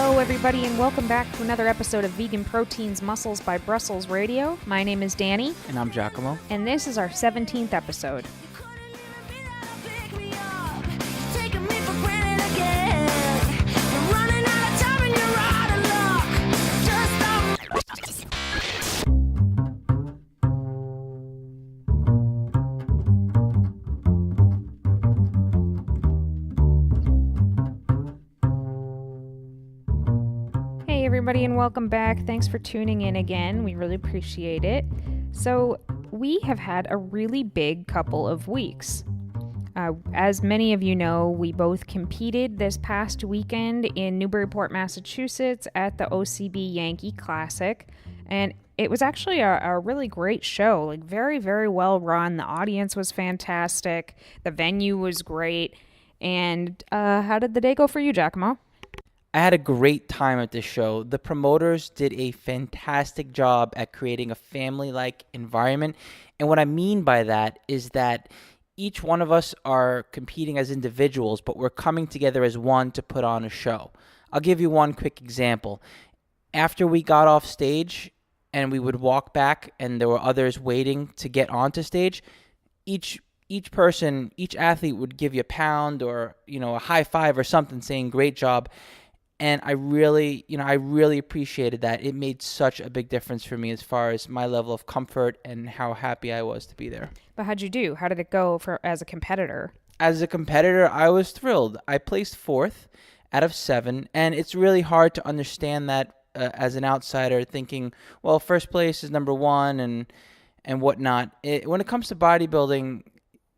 Hello, everybody, and welcome back to another episode of Vegan Proteins Muscles by Brussels Radio. My name is Danny. And I'm Giacomo. And this is our 17th episode. Everybody, and welcome back. Thanks for tuning in again. We really appreciate it. So we have had a really big couple of weeks. As many of you know, we both competed this past weekend in Newburyport, Massachusetts at the OCB Yankee Classic, and it was actually a really great show, like very, very well run. The audience was fantastic. The venue was great. And how did the day go for you, Giacomo? I had a great time at this show. The promoters did a fantastic job at creating a family-like environment. And what I mean by that is that each one of us are competing as individuals, but we're coming together as one to put on a show. I'll give you one quick example. After we got off stage and we would walk back and there were others waiting to get onto stage, each person, each athlete would give you a pound or, a high five or something saying, "Great job." And I really appreciated that. It made such a big difference for me as far as my level of comfort and how happy I was to be there. But how'd you do? How did it go as a competitor? As a competitor, I was thrilled. I placed 4th out of 7, and it's really hard to understand that as an outsider thinking, well, first place is number 1 and whatnot. When it comes to bodybuilding,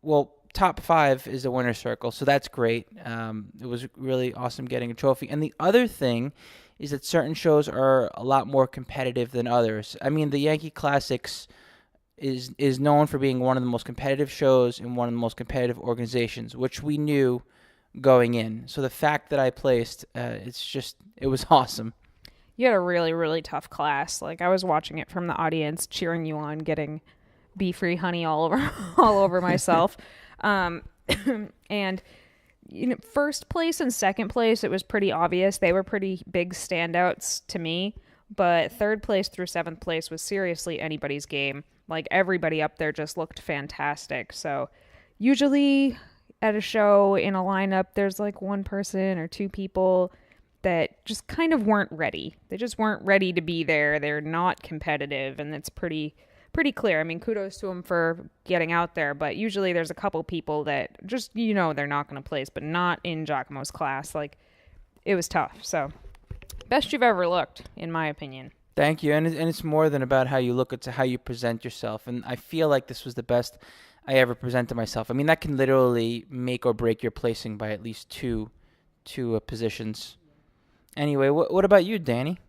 well, top 5 is the winner's circle, so that's great. It was really awesome getting a trophy. And the other thing is that certain shows are a lot more competitive than others. I mean, the Yankee Classics is known for being one of the most competitive shows in one of the most competitive organizations, which we knew going in. So the fact that I placed, it was awesome. You had a really, really tough class. Like, I was watching it from the audience, cheering you on, getting bee-free honey all over myself. And first place and second place, it was pretty obvious. They were pretty big standouts to me, but third place through 7th place was seriously anybody's game. Like, everybody up there just looked fantastic. So usually at a show in a lineup, there's like one person or two people that just kind of weren't ready. They just weren't ready to be there. They're not competitive, and it's pretty clear. I mean, kudos to them for getting out there, but usually there's a couple people that just, they're not going to place, but not in Giacomo's class. Like, it was tough. So, best you've ever looked, in my opinion. Thank you. And it's more than about how you look, it's how you present yourself. And I feel like this was the best I ever presented myself. I mean, that can literally make or break your placing by at least two positions. Anyway, what about you, Danny?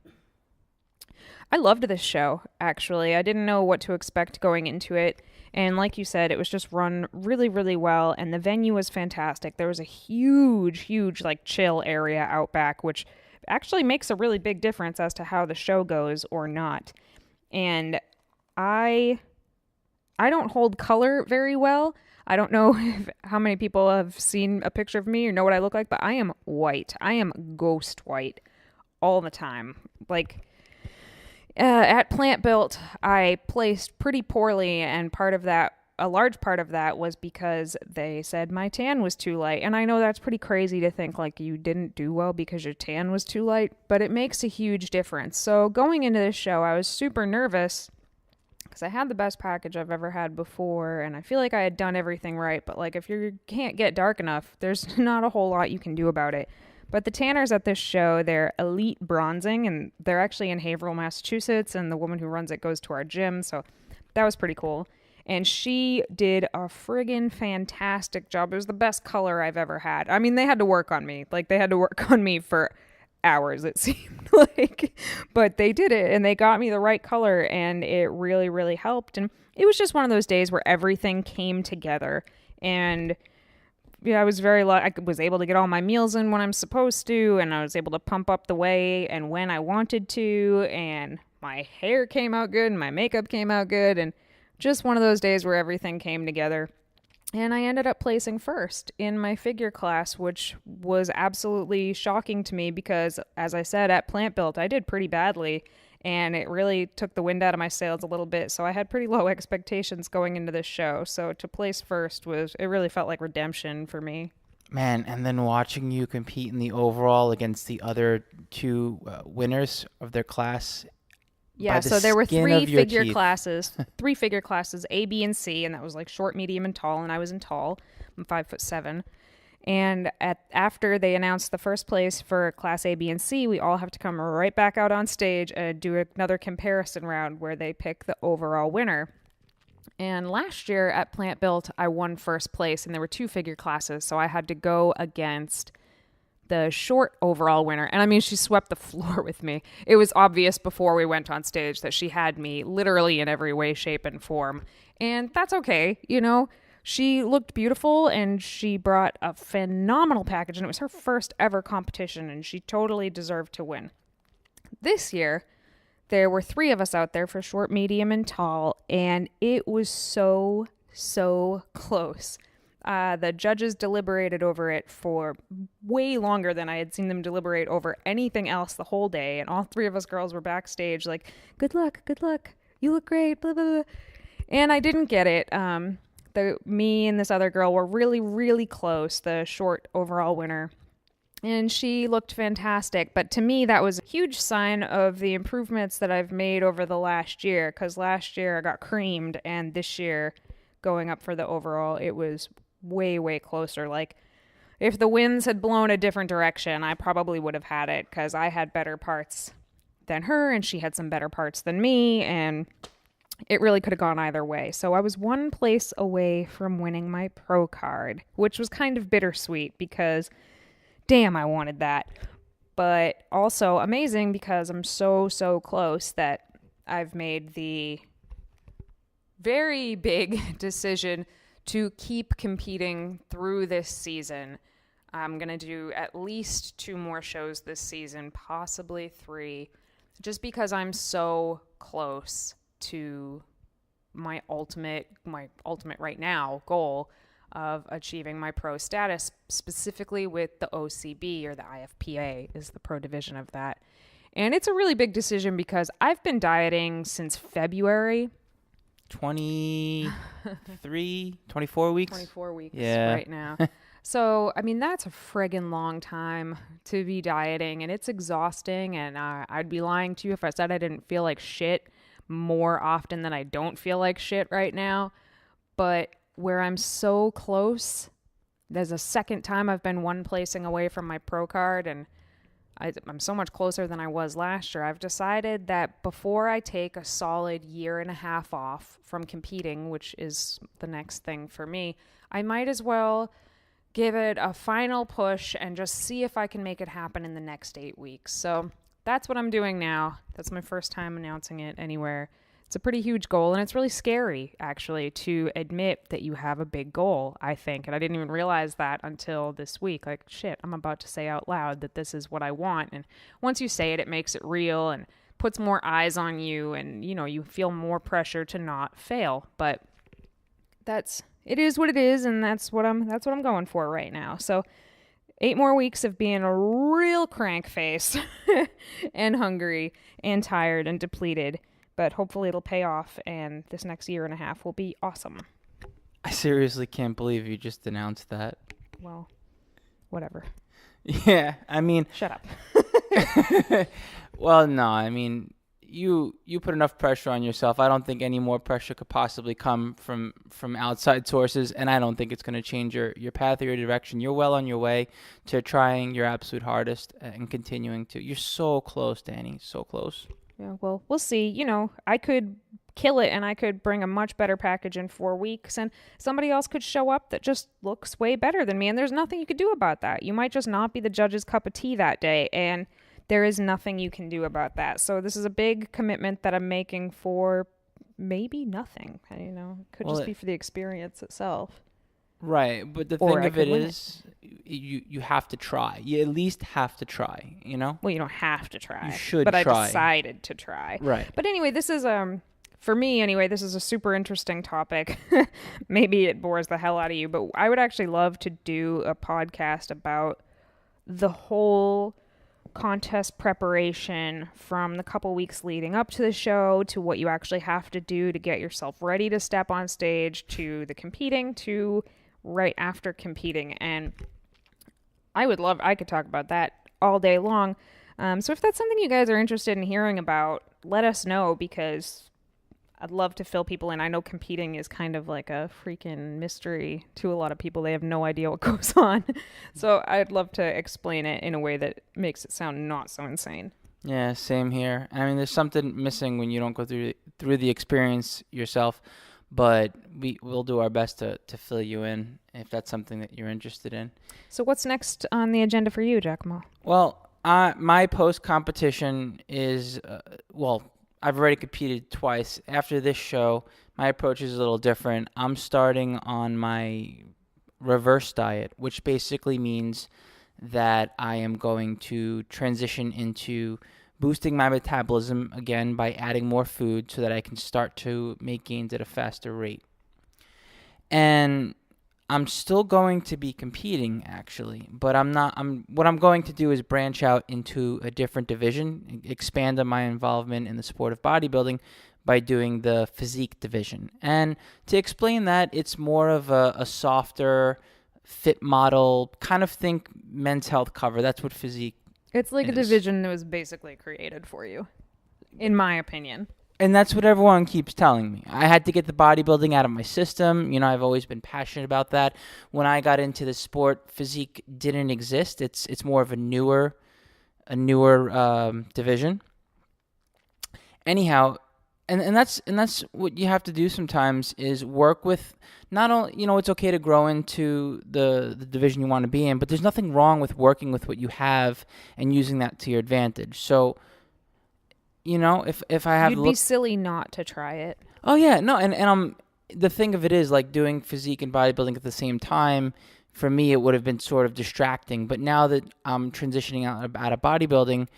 I loved this show, actually. I didn't know what to expect going into it. And like you said, it was just run really, really well. And the venue was fantastic. There was a huge, like, chill area out back, which actually makes a really big difference as to how the show goes or not. And I don't hold color very well. I don't know how many people have seen a picture of me or know what I look like, but I am white. I am ghost white all the time. Like, at Plant Built, I placed pretty poorly, and a large part of that was because they said my tan was too light. And I know that's pretty crazy to think like you didn't do well because your tan was too light, but it makes a huge difference. So going into this show, I was super nervous because I had the best package I've ever had before, and I feel like I had done everything right. But like, if you can't get dark enough, there's not a whole lot you can do about it. But the tanners at this show, they're Elite Bronzing, and they're actually in Haverhill, Massachusetts, and the woman who runs it goes to our gym, so that was pretty cool. And she did a friggin' fantastic job. It was the best color I've ever had. I mean, they had to work on me. Like, they had to work on me for hours, it seemed like. But they did it, and they got me the right color, and it really, really helped. And it was just one of those days where everything came together, and yeah, I was very lucky. I was able to get all my meals in when I'm supposed to, and I was able to pump up the way and when I wanted to, and my hair came out good and my makeup came out good, and just one of those days where everything came together. And I ended up placing first in my figure class, which was absolutely shocking to me because, as I said, at Plant Built, I did pretty badly. And it really took the wind out of my sails a little bit. So I had pretty low expectations going into this show. So to place first it really felt like redemption for me. Man, and then watching you compete in the overall against the other two winners of their class. Yeah, so there were three figure classes, A, B, and C, and that was like short, medium, and tall, and I was in tall. I'm 5'7". And after they announced the first place for class A, B, and C, we all have to come right back out on stage and do another comparison round where they pick the overall winner. And last year at Plant Built, I won first place, and there were 2 figure classes, so I had to go against the short overall winner. And I mean, she swept the floor with me. It was obvious before we went on stage that she had me literally in every way, shape, and form. And that's okay. You know, she looked beautiful and she brought a phenomenal package, and it was her first ever competition, and she totally deserved to win. This year, there were 3 of us out there for short, medium, and tall, and it was so close. The judges deliberated over it for way longer than I had seen them deliberate over anything else the whole day. And all 3 of us girls were backstage like, good luck, you look great, blah, blah, blah. And I didn't get it. Me and this other girl were really close, the short overall winner. And she looked fantastic. But to me, that was a huge sign of the improvements that I've made over the last year. Because last year I got creamed, and this year, going up for the overall, it was way closer. Like, if the winds had blown a different direction, I probably would have had it because I had better parts than her and she had some better parts than me, and it really could have gone either way. So I was 1 place away from winning my pro card, which was kind of bittersweet because damn, I wanted that. But also amazing because I'm so close that I've made the very big decision to keep competing through this season. I'm going to do at least 2 more shows this season, possibly 3, just because I'm so close to my ultimate right now goal of achieving my pro status, specifically with the OCB, or the IFPA is the pro division of that. And it's a really big decision because I've been dieting since February. 24 weeks? 24 weeks yeah. Right now. So, I mean, that's a friggin' long time to be dieting, and it's exhausting, and I'd be lying to you if I said I didn't feel like shit more often than I don't feel like shit right now. But where I'm so close, there's a second time I've been 1 placing away from my pro card, and I'm so much closer than I was last year. I've decided that before I take a solid 1.5 years off from competing, which is the next thing for me, I might as well give it a final push and just see if I can make it happen in the next 8 weeks. So that's what I'm doing now. That's my first time announcing it anywhere. It's a pretty huge goal, and it's really scary, actually, to admit that you have a big goal, I think. And I didn't even realize that until this week. Like, shit, I'm about to say out loud that this is what I want. And once you say it, it makes it real and puts more eyes on you, and, you know, you feel more pressure to not fail. But it is what it is, and that's what I'm going for right now. So 8 more weeks of being a real crank face and hungry and tired and depleted. But hopefully it'll pay off, and this next 1.5 years will be awesome. I seriously can't believe you just announced that. Well, whatever. Yeah, I mean... Shut up. Well, no, I mean, you put enough pressure on yourself. I don't think any more pressure could possibly come from outside sources, and I don't think it's going to change your path or your direction. You're well on your way to trying your absolute hardest and continuing to. You're so close, Danny, so close. Yeah, well, we'll see. You know, I could kill it and I could bring a much better package in 4 weeks, and somebody else could show up that just looks way better than me, and there's nothing you could do about that. You might just not be the judge's cup of tea that day, and there is nothing you can do about that. So this is a big commitment that I'm making for maybe nothing. You know, it could just be for the experience itself. Right, but the thing of it is, you have to try. You at least have to try, you know? Well, you don't have to try. You should try. But try. I decided to try. Right. But anyway, this is for me anyway, this is a super interesting topic. Maybe it bores the hell out of you, but I would actually love to do a podcast about the whole contest preparation from the couple weeks leading up to the show to what you actually have to do to get yourself ready to step on stage to the competing to right after competing. And I could talk about that all day long. So if that's something you guys are interested in hearing about, let us know, because I'd love to fill people in. I know competing is kind of like a freaking mystery to a lot of people. They have no idea what goes on. So I'd love to explain it in a way that makes it sound not so insane. Yeah, same here. I mean, there's something missing when you don't go through the experience yourself, but we'll do our best to fill you in if that's something that you're interested in. So what's next on the agenda for you, Giacomo? Well, my post-competition is, I've already competed twice. After this show, my approach is a little different. I'm starting on my reverse diet, which basically means that I am going to transition into boosting my metabolism again by adding more food so that I can start to make gains at a faster rate. And I'm still going to be competing, actually, but what I'm going to do is branch out into a different division, expand on my involvement in the sport of bodybuilding by doing the physique division. And to explain that, it's more of a softer, fit model, kind of think Men's Health cover. That's what physique It's like is. a division that was basically created for you, in my opinion. And that's what everyone keeps telling me. I had to get the bodybuilding out of my system. I've always been passionate about that. When I got into the sport, physique didn't exist. It's more of a newer division. Anyhow, and that's what you have to do sometimes is work with not only, it's okay to grow into the division you want to be in, but there's nothing wrong with working with what you have and using that to your advantage. So, if I have You'd be silly not to try it. Oh yeah, no, and the thing of it is, like, doing physique and bodybuilding at the same time, for me it would have been sort of distracting. But now that I'm transitioning out of bodybuilding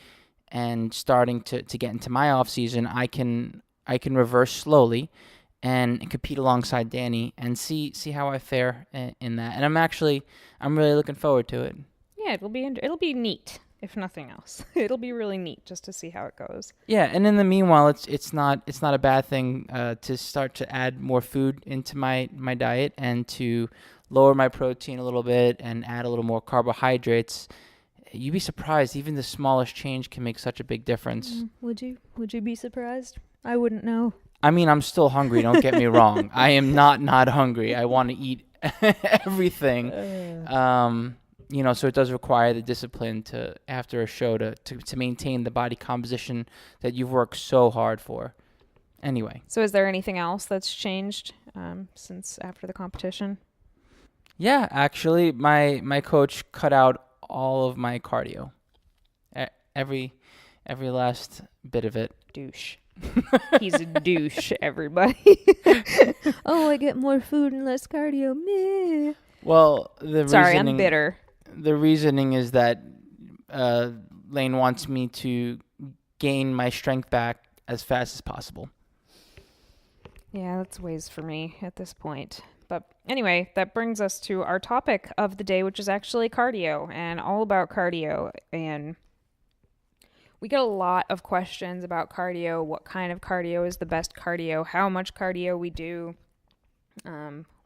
and starting to get into my off season, I can reverse slowly and compete alongside Danny and see how I fare in that. And I'm really looking forward to it. Yeah, it'll be neat. If nothing else, it'll be really neat just to see how it goes. Yeah, and in the meanwhile, it's not a bad thing to start to add more food into my diet and to lower my protein a little bit and add a little more carbohydrates. You'd be surprised, even the smallest change can make such a big difference. Would you be surprised? I wouldn't know. I mean, I'm still hungry, don't get me wrong. I am not hungry. I want to eat everything. So it does require the discipline to, after a show, to maintain the body composition that you've worked so hard for. Anyway. So is there anything else that's changed since after the competition? Yeah, actually, my coach cut out all of my cardio. Every last bit of it. Douche. He's a douche, everybody. Oh, I get more food and less cardio. Meh. Well, I'm bitter. The reasoning is that Lane wants me to gain my strength back as fast as possible. Yeah, that's ways for me at this point. But anyway, that brings us to our topic of the day, which is actually cardio and all about cardio. And we get a lot of questions about cardio. What kind of cardio is the best cardio? How much cardio we do?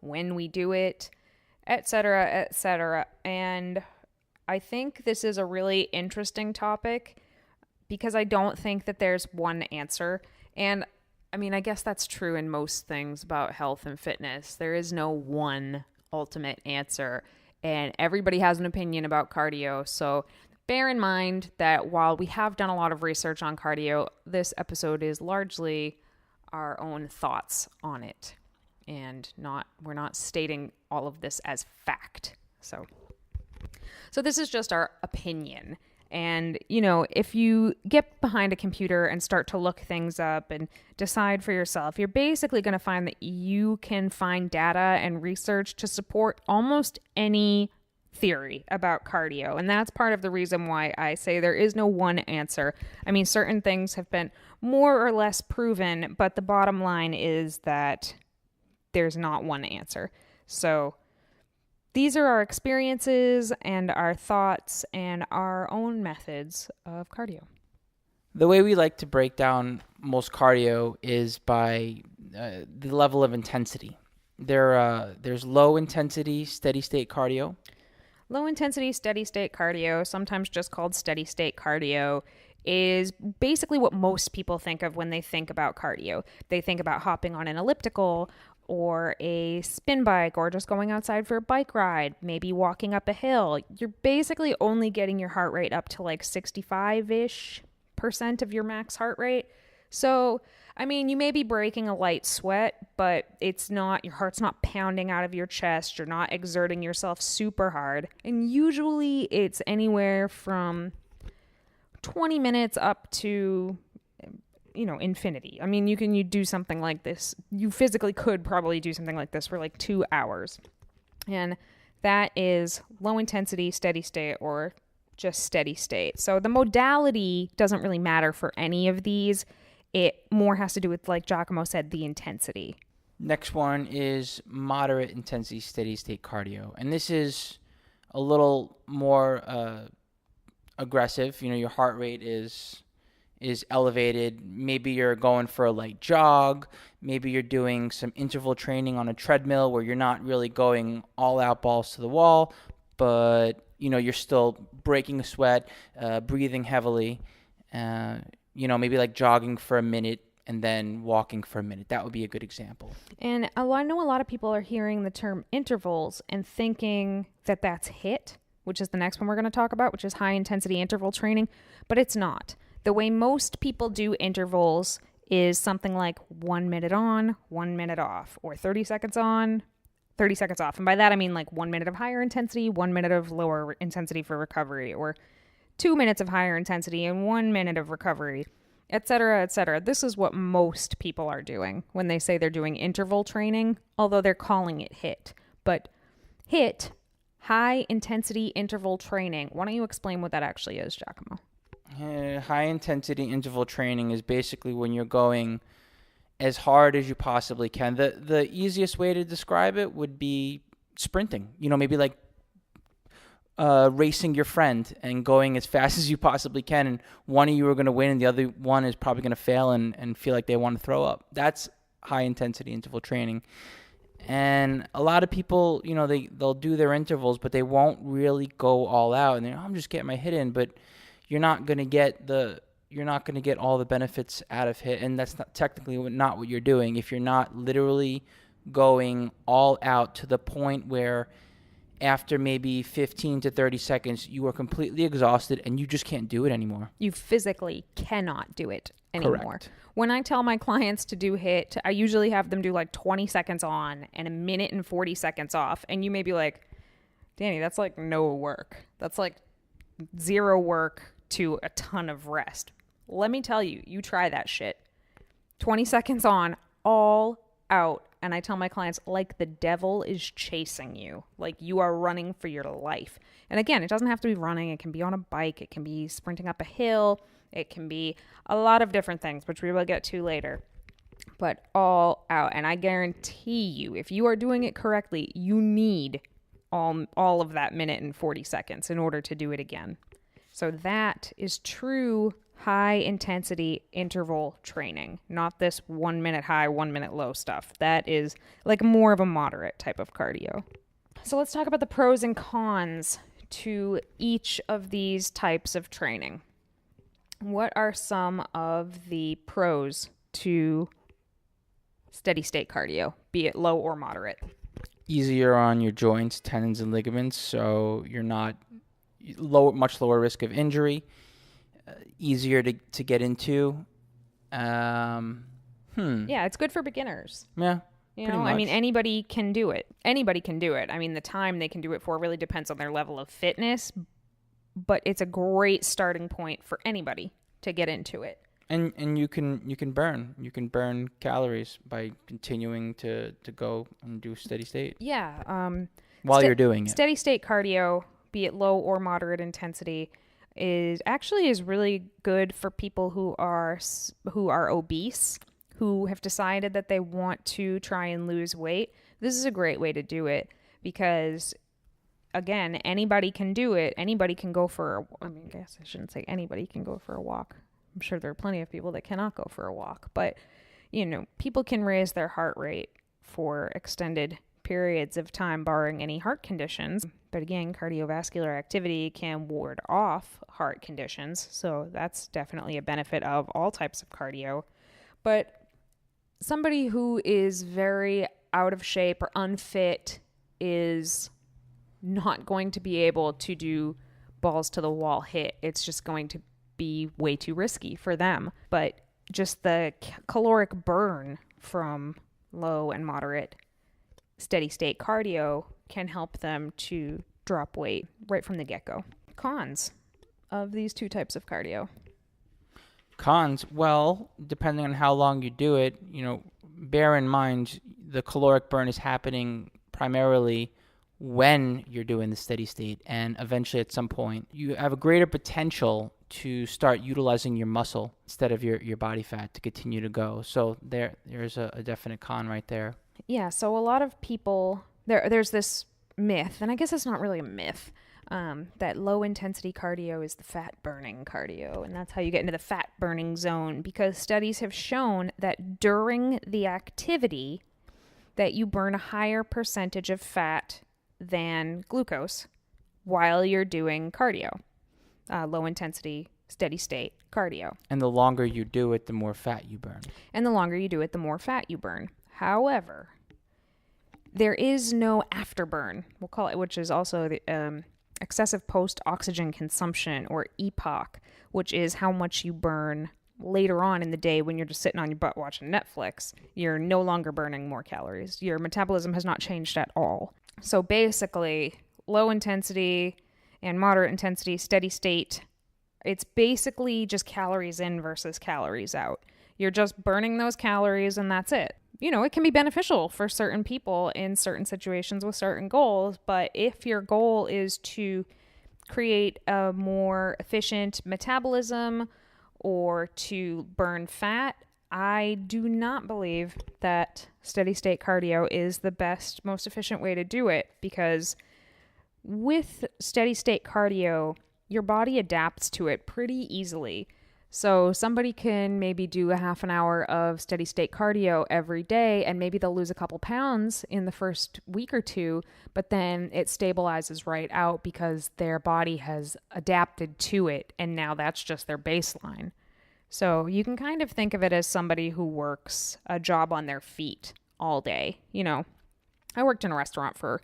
When we do it? Etc., etc. And I think this is a really interesting topic because I don't think that there's one answer. And I mean, I guess that's true in most things about health and fitness. There is no one ultimate answer, and everybody has an opinion about cardio. So bear in mind that while we have done a lot of research on cardio, this episode is largely our own thoughts on it. And we're not stating all of this as fact. So this is just our opinion. And, if you get behind a computer and start to look things up and decide for yourself, you're basically going to find that you can find data and research to support almost any theory about cardio. And that's part of the reason why I say there is no one answer. I mean, certain things have been more or less proven, but the bottom line is that there's not one answer. So these are our experiences and our thoughts and our own methods of cardio. The way we like to break down most cardio is by the level of intensity. There's low intensity, steady state cardio. Low intensity, steady state cardio, sometimes just called steady state cardio, is basically what most people think of when they think about cardio. They think about hopping on an elliptical or a spin bike or just going outside for a bike ride, maybe walking up a hill. You're basically only getting your heart rate up to like 65-ish percent of your max heart rate. So, I mean, you may be breaking a light sweat, but it's not, your heart's not pounding out of your chest. You're not exerting yourself super hard. And usually it's anywhere from 20 minutes up to, infinity. I mean, you do something like this. You physically could probably do something like this for like 2 hours. And that is low intensity, steady state, or just steady state. So the modality doesn't really matter for any of these. It more has to do with, like Giacomo said, the intensity. Next one is moderate intensity steady state cardio. And this is a little more aggressive. Your heart rate is elevated. Maybe you're going for a light jog. Maybe you're doing some interval training on a treadmill where you're not really going all out balls to the wall, but you're still breaking a sweat, breathing heavily. Maybe like jogging for a minute and then walking for a minute. That would be a good example. And I know a lot of people are hearing the term intervals and thinking that that's HIIT, which is the next one we're going to talk about, which is high intensity interval training, but it's not. The way most people do intervals is something like 1 minute on, 1 minute off, or 30 seconds on, 30 seconds off. And by that, I mean like 1 minute of higher intensity, 1 minute of lower intensity for recovery, or 2 minutes of higher intensity and 1 minute of recovery, et cetera, et cetera. This is what most people are doing when they say they're doing interval training, although they're calling it HIIT. But HIIT, high intensity interval training. Why don't you explain what that actually is, Giacomo? High intensity interval training is basically when you're going as hard as you possibly can. The easiest way to describe it would be sprinting. Maybe like racing your friend and going as fast as you possibly can, and one of you are going to win and the other one is probably going to fail and feel like they want to throw up. That's high intensity interval training. And a lot of people, they'll do their intervals, but they won't really go all out, and I'm just getting my HIIT in, but you're not going to get all the benefits out of HIIT, and that's not technically not what you're doing if you're not literally going all out to the point where after maybe 15 to 30 seconds, you are completely exhausted and you just can't do it anymore. You physically cannot do it anymore. Correct. When I tell my clients to do HIIT, I usually have them do like 20 seconds on and 1 minute and 40 seconds off. And you may be like, Danny, that's like no work. That's like zero work to a ton of rest. Let me tell you, you try that shit. 20 seconds on, all out. And I tell my clients, like the devil is chasing you. Like you are running for your life. And again, it doesn't have to be running. It can be on a bike. It can be sprinting up a hill. It can be a lot of different things, which we will get to later. But all out. And I guarantee you, if you are doing it correctly, you need all of that 1 minute and 40 seconds in order to do it again. So that is true high intensity interval training, not this 1 minute high, 1 minute low stuff. That is like more of a moderate type of cardio. So let's talk about the pros and cons to each of these types of training. What are some of the pros to steady state cardio, be it low or moderate? Easier on your joints, tendons, and ligaments, so you're not much lower risk of injury. Easier to get into. Yeah, it's good for beginners. Yeah. I mean, anybody can do it. Anybody can do it. I mean, the time they can do it for really depends on their level of fitness, but it's a great starting point for anybody to get into it. And you can burn calories by continuing to go and do steady state. Yeah. while you're doing it. Steady state cardio, be it low or moderate intensity, is really good for people who are obese, who have decided that they want to try and lose weight. This is a great way to do it because, again, anybody can do it. Anybody can go for I guess I shouldn't say anybody can go for a walk. I'm sure there are plenty of people that cannot go for a walk, but people can raise their heart rate for extended periods of time, barring any heart conditions. But again, cardiovascular activity can ward off heart conditions, so that's definitely a benefit of all types of cardio. But somebody who is very out of shape or unfit is not going to be able to do balls to the wall hit. It's just going to be way too risky for them. But just the caloric burn from low and moderate steady state cardio can help them to drop weight right from the get-go. Cons of these two types of cardio. Cons, well, depending on how long you do it, bear in mind the caloric burn is happening primarily when you're doing the steady state, and eventually at some point you have a greater potential to start utilizing your muscle instead of your body fat to continue to go. So there's a definite con right there. Yeah, so a lot of people, there's this myth, and I guess it's not really a myth, that low intensity cardio is the fat burning cardio, and that's how you get into the fat burning zone, because studies have shown that during the activity that you burn a higher percentage of fat than glucose while you're doing cardio, low intensity, steady state cardio. And the longer you do it, the more fat you burn. And the longer you do it, the more fat you burn. However, there is no afterburn, we'll call it, which is also the excessive post-oxygen consumption, or EPOC, which is how much you burn later on in the day when you're just sitting on your butt watching Netflix. You're no longer burning more calories. Your metabolism has not changed at all. So basically, low intensity and moderate intensity, steady state, it's basically just calories in versus calories out. You're just burning those calories and that's it. It can be beneficial for certain people in certain situations with certain goals, but if your goal is to create a more efficient metabolism or to burn fat, I do not believe that steady state cardio is the best, most efficient way to do it, because with steady state cardio, your body adapts to it pretty easily. So somebody can maybe do a half an hour of steady state cardio every day, and maybe they'll lose a couple pounds in the first week or two, but then it stabilizes right out because their body has adapted to it, and now that's just their baseline. So you can kind of think of it as somebody who works a job on their feet all day. I worked in a restaurant for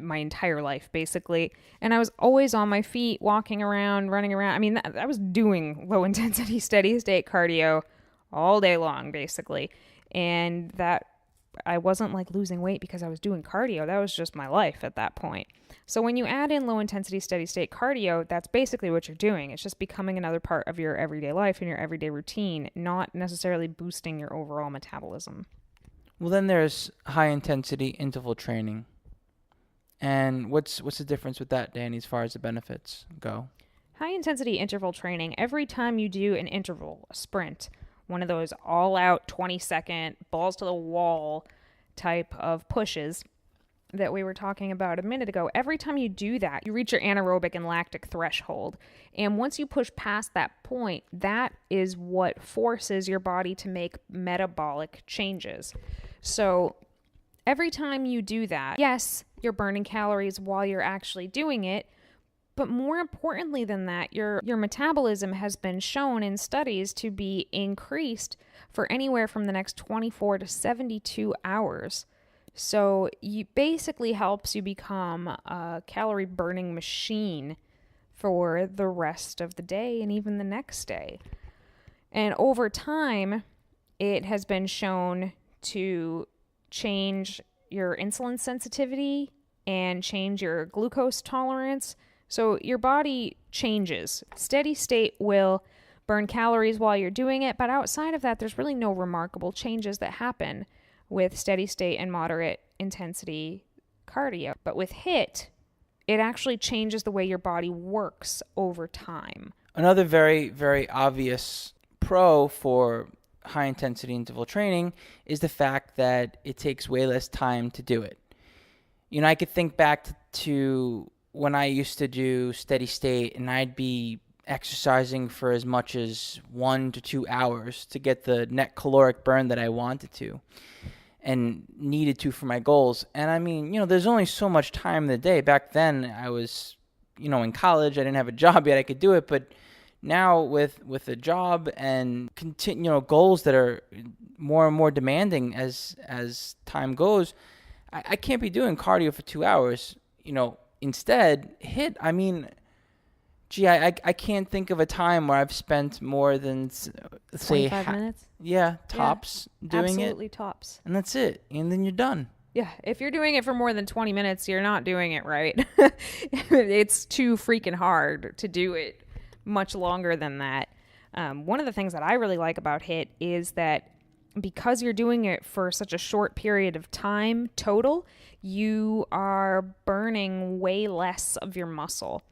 my entire life, basically, and I was always on my feet, walking around, running around. I was doing low intensity, steady state cardio all day long, basically, and that I wasn't like losing weight because I was doing cardio. That was just my life at that point. So when you add in low intensity, steady state cardio, that's basically what you're doing. It's just becoming another part of your everyday life and your everyday routine, not necessarily boosting your overall metabolism. Well, then there's high intensity interval training. And what's the difference with that, Danny, as far as the benefits go? High intensity interval training, every time you do an interval, a sprint, one of those all-out 20-second balls to the wall type of pushes that we were talking about a minute ago, every time you do that, you reach your anaerobic and lactic threshold. And once you push past that point, that is what forces your body to make metabolic changes. So every time you do that, yes, you're burning calories while you're actually doing it, but more importantly than that, your metabolism has been shown in studies to be increased for anywhere from the next 24 to 72 hours. So it basically helps you become a calorie burning machine for the rest of the day and even the next day. And over time, it has been shown to change your insulin sensitivity and change your glucose tolerance. So your body changes. Steady state will burn calories while you're doing it, but outside of that, there's really no remarkable changes that happen with steady state and moderate intensity cardio. But with HIIT, it actually changes the way your body works over time. Another very, very obvious pro for high intensity interval training is the fact that it takes way less time to do it. You know, I could think back to when I used to do steady state, and I'd be exercising for as much as 1 to 2 hours to get the net caloric burn that I wanted to and needed to for my goals. And I mean, you know, there's only so much time in the day. Back then I was, you know, in college. I didn't have a job yet. I could do it, but now with a job and goals that are more and more demanding as time goes, I can't be doing cardio for 2 hours. You know, instead, HIIT, I mean, I can't think of a time where I've spent more than, say, 25 minutes? Yeah, tops doing it. Absolutely tops. And that's it. And then you're done. Yeah, if you're doing it for more than 20 minutes, you're not doing it right. It's too freaking hard to do it much longer than that. One of the things that I really like about HIIT is that because you're doing it for such a short period of time total, you are burning way less of your muscle.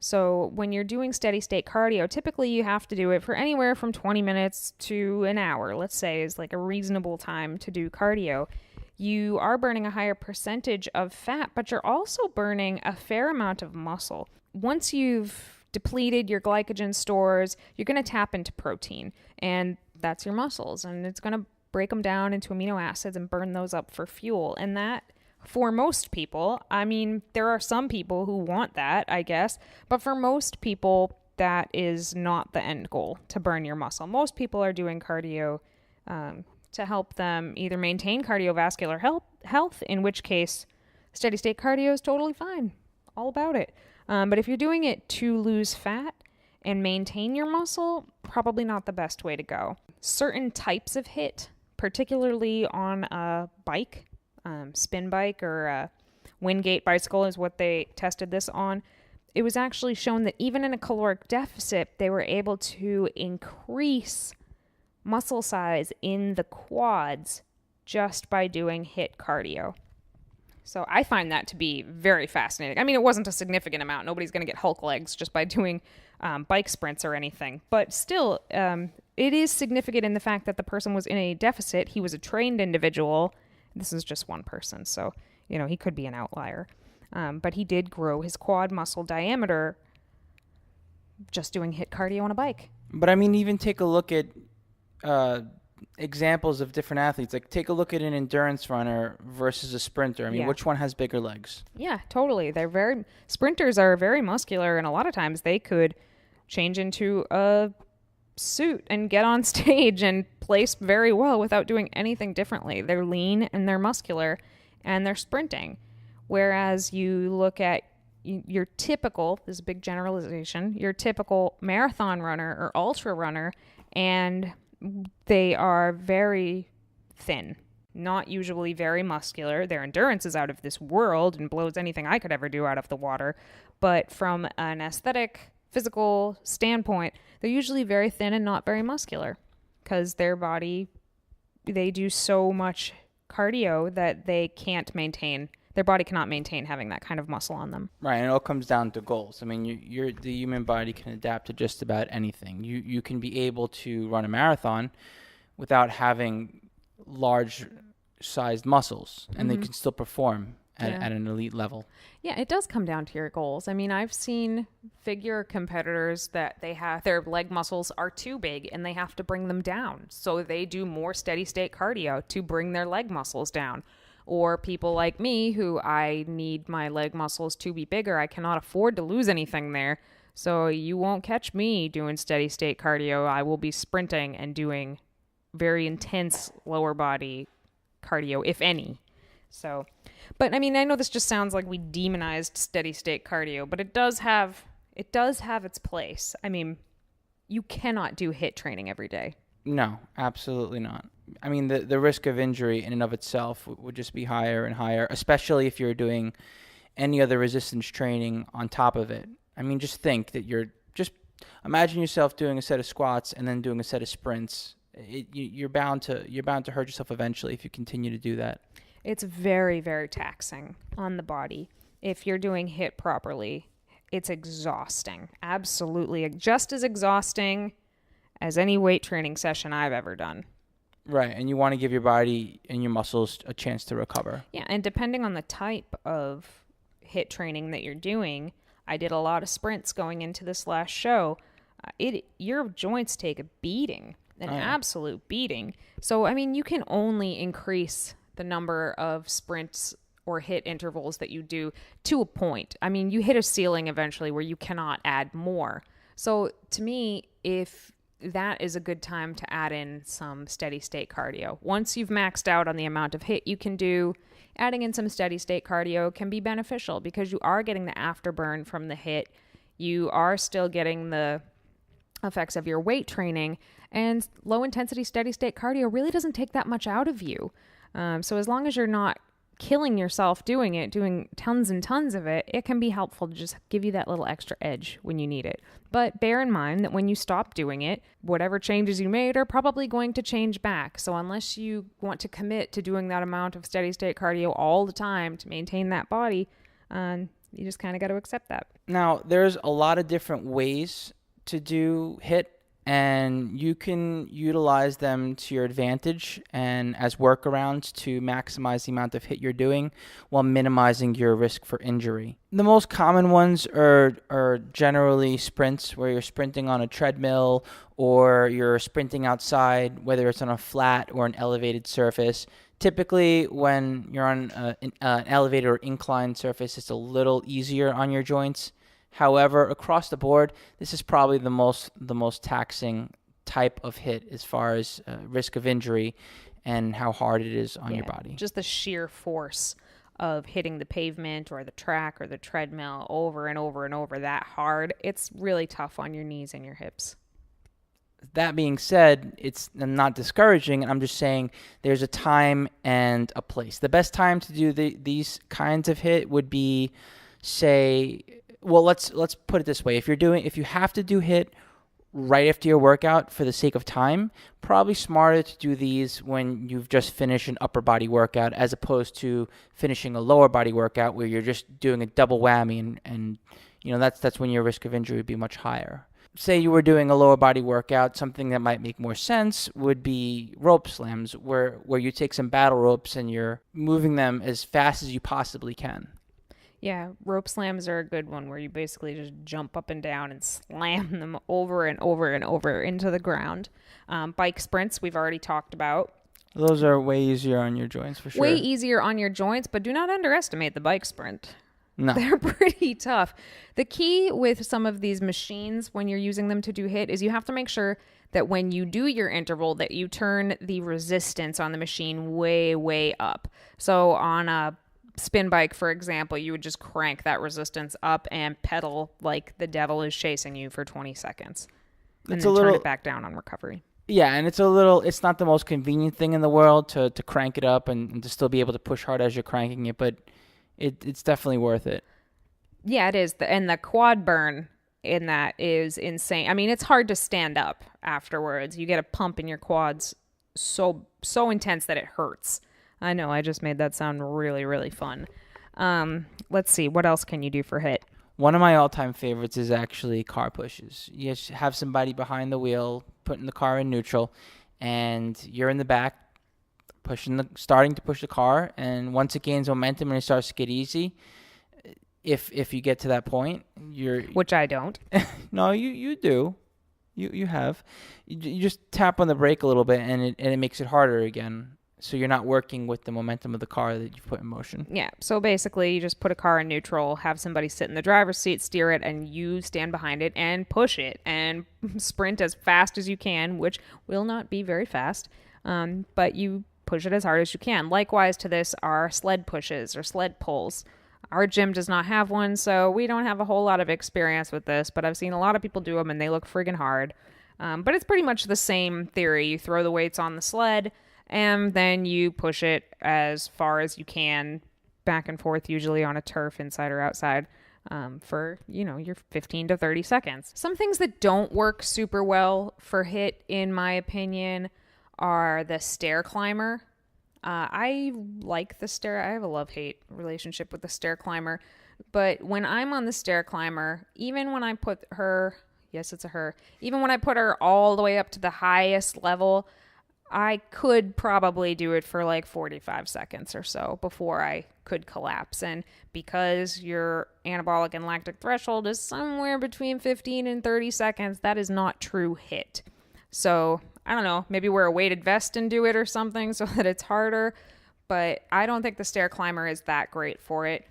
So when you're doing steady state cardio, typically you have to do it for anywhere from 20 minutes to an hour, let's say, is like a reasonable time to do cardio. You are burning a higher percentage of fat, but you're also burning a fair amount of muscle. Once you've depleted your glycogen stores, you're going to tap into protein, and that's your muscles, and it's going to break them down into amino acids and burn those up for fuel. And that, for most people, I mean, there are some people who want that, I guess, but for most people, that is not the end goal, to burn your muscle. Most people are doing cardio to help them either maintain cardiovascular health, in which case steady state cardio is totally fine, all about it. But if you're doing it to lose fat and maintain your muscle, probably not the best way to go. Certain types of HIIT, particularly on a bike, spin bike or a Wingate bicycle is what they tested this on. It was actually shown that even in a caloric deficit, they were able to increase muscle size in the quads just by doing HIIT cardio. So I find that to be very fascinating. I mean, it wasn't a significant amount. Nobody's going to get Hulk legs just by doing bike sprints or anything. But still, it is significant in the fact that the person was in a deficit. He was a trained individual. This is just one person, so, you know, he could be an outlier. But he did grow his quad muscle diameter just doing HIIT cardio on a bike. But I mean, even take a look at examples of different athletes. Like, take a look at an endurance runner versus a sprinter. I mean, which one has bigger legs? Yeah, totally. Sprinters are very muscular, and a lot of times they could change into a suit and get on stage and place very well without doing anything differently. They're lean and they're muscular and they're sprinting. Whereas you look at your typical, this is a big generalization, your typical marathon runner or ultra runner, and they are very thin, not usually very muscular. Their endurance is out of this world and blows anything I could ever do out of the water. But from an aesthetic, physical standpoint, they're usually very thin and not very muscular because their body, they do so much cardio that they can't maintain. Their body cannot maintain having that kind of muscle on them. Right, and it all comes down to goals. I mean, the human body can adapt to just about anything. You can be able to run a marathon without having large-sized muscles, and they can still perform at an elite level. Yeah, it does come down to your goals. I mean, I've seen figure competitors that they have, their leg muscles are too big and they have to bring them down. So they do more steady state cardio to bring their leg muscles down. Or people like me who I need my leg muscles to be bigger. I cannot afford to lose anything there. So you won't catch me doing steady state cardio. I will be sprinting and doing very intense lower body cardio, if any. So, but I mean, I know this just sounds like we demonized steady state cardio, but it does have its place. I mean, you cannot do HIIT training every day. No, absolutely not. I mean, the risk of injury in and of itself would just be higher and higher, especially if you're doing any other resistance training on top of it. I mean, just think that imagine yourself doing a set of squats and then doing a set of sprints. You're bound to hurt yourself eventually if you continue to do that. It's very, very taxing on the body. If you're doing HIIT properly, it's exhausting. Absolutely. Just as exhausting as any weight training session I've ever done. Right, and you want to give your body and your muscles a chance to recover. Yeah, and depending on the type of HIIT training that you're doing, I did a lot of sprints going into this last show. Your joints take a beating, an absolute beating. So, I mean, you can only increase the number of sprints or HIIT intervals that you do to a point. I mean, you hit a ceiling eventually where you cannot add more. So, to me, if that is a good time to add in some steady state cardio. Once you've maxed out on the amount of HIIT you can do, adding in some steady state cardio can be beneficial because you are getting the afterburn from the HIIT. You are still getting the effects of your weight training, and low intensity steady state cardio really doesn't take that much out of you. So as long as you're not killing yourself doing it, doing tons and tons of it, it can be helpful to just give you that little extra edge when you need it. But bear in mind that when you stop doing it, whatever changes you made are probably going to change back. So unless you want to commit to doing that amount of steady state cardio all the time to maintain that body, you just kind of got to accept that. Now, there's a lot of different ways to do HIIT, and you can utilize them to your advantage and as workarounds to maximize the amount of HIIT you're doing while minimizing your risk for injury. The most common ones are generally sprints, where you're sprinting on a treadmill or you're sprinting outside, whether it's on a flat or an elevated surface. Typically, when you're on an elevated or inclined surface, it's a little easier on your joints. However, across the board, this is probably the most taxing type of HIIT as far as risk of injury and how hard it is on your body. Just the sheer force of hitting the pavement or the track or the treadmill over and over and over that hard, it's really tough on your knees and your hips. That being said, I'm not discouraging. I'm just saying there's a time and a place. The best time to do these kinds of HIIT would be, say, well, let's put it this way. If you have to do HIIT right after your workout for the sake of time, probably smarter to do these when you've just finished an upper body workout as opposed to finishing a lower body workout where you're just doing a double whammy and that's when your risk of injury would be much higher. Say you were doing a lower body workout, something that might make more sense would be rope slams, where you take some battle ropes and you're moving them as fast as you possibly can. Yeah, rope slams are a good one, where you basically just jump up and down and slam them over and over and over into the ground. Bike sprints, we've already talked about. Those are way easier on your joints, for sure. Way easier on your joints, but do not underestimate the bike sprint. No. They're pretty tough. The key with some of these machines when you're using them to do HIIT is you have to make sure that when you do your interval that you turn the resistance on the machine way, way up. So on a spin bike, for example, you would just crank that resistance up and pedal like the devil is chasing you for 20 seconds. And then turn it back down on recovery. Yeah, and it's not the most convenient thing in the world to crank it up and to still be able to push hard as you're cranking it, but it's definitely worth it. Yeah, it is. And the quad burn in that is insane. I mean, it's hard to stand up afterwards. You get a pump in your quads so intense that it hurts. I know, I just made that sound really, really fun. Let's see, what else can you do for HIIT? One of my all-time favorites is actually car pushes. You just have somebody behind the wheel, putting the car in neutral, and you're in the back, starting to push the car, and once it gains momentum and it starts to get easy, if you get to that point, which I don't. No, you do. You have. You just tap on the brake a little bit, and it makes it harder again. So you're not working with the momentum of the car that you've put in motion. Yeah. So basically, you just put a car in neutral, have somebody sit in the driver's seat, steer it, and you stand behind it and push it and sprint as fast as you can, which will not be very fast. But you push it as hard as you can. Likewise to this are sled pushes or sled pulls. Our gym does not have one, so we don't have a whole lot of experience with this, but I've seen a lot of people do them and they look friggin' hard. But it's pretty much the same theory. You throw the weights on the sled and then you push it as far as you can back and forth, usually on a turf inside or outside, for, your 15 to 30 seconds. Some things that don't work super well for HIIT, in my opinion, are the stair climber. I like the stair. I have a love-hate relationship with the stair climber, but when I'm on the stair climber, even when I put her, yes, it's a her, even when I put her all the way up to the highest level, I could probably do it for like 45 seconds or so before I could collapse. And because your anabolic and lactic threshold is somewhere between 15 and 30 seconds, that is not true HIIT. So I don't know, maybe wear a weighted vest and do it or something so that it's harder. But I don't think the stair climber is that great for it.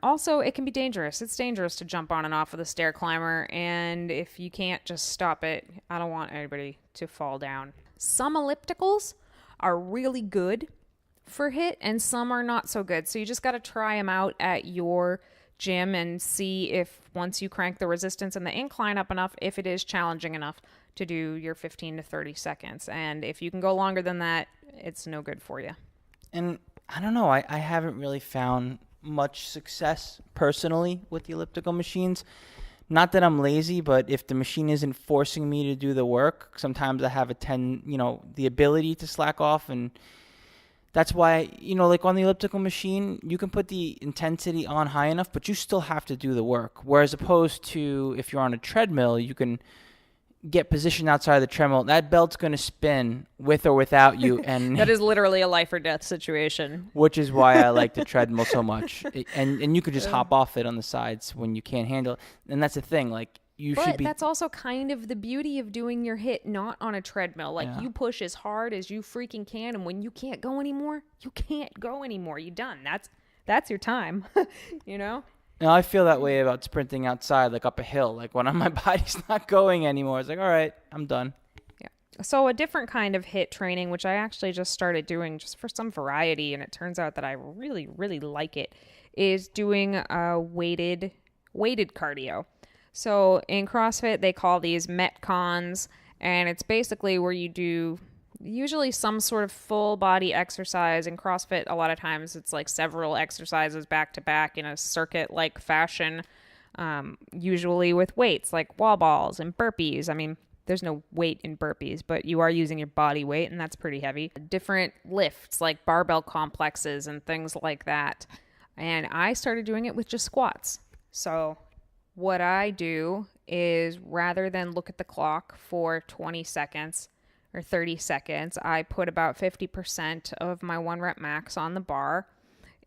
Also, it can be dangerous. It's dangerous to jump on and off of the stair climber. And if you can't just stop it, I don't want anybody to fall down. Some ellipticals are really good for HIIT and some are not so good. So you just got to try them out at your gym and see if once you crank the resistance and the incline up enough, if it is challenging enough to do your 15 to 30 seconds. And if you can go longer than that, it's no good for you. And I don't know, I haven't really found much success personally with the elliptical machines. Not that I'm lazy, but if the machine isn't forcing me to do the work, sometimes I have the ability to slack off. And that's why, like on the elliptical machine, you can put the intensity on high enough, but you still have to do the work. Whereas opposed to if you're on a treadmill, you can get positioned outside of the treadmill. That belt's going to spin with or without you. And that is literally a life or death situation. Which is why I like the treadmill so much. And you could just hop off it on the sides when you can't handle it. And that's the thing. Like, But that's also kind of the beauty of doing your HIIT not on a treadmill. Like, you push as hard as you freaking can, and when you can't go anymore, you can't go anymore. You're done. That's your time, Now, I feel that way about sprinting outside, like up a hill. Like when my body's not going anymore, it's like, all right, I'm done. Yeah. So a different kind of HIIT training, which I actually just started doing just for some variety, and it turns out that I really, really like it, is doing weighted cardio. So in CrossFit, they call these Metcons, and it's basically where you do usually some sort of full body exercise. In CrossFit, a lot of times it's like several exercises back to back in a circuit-like fashion, usually with weights like wall balls and burpees. I mean, there's no weight in burpees, but you are using your body weight, and that's pretty heavy. Different lifts like barbell complexes and things like that. And I started doing it with just squats. So what I do is rather than look at the clock for 20 seconds or 30 seconds, I put about 50% of my 1 rep max on the bar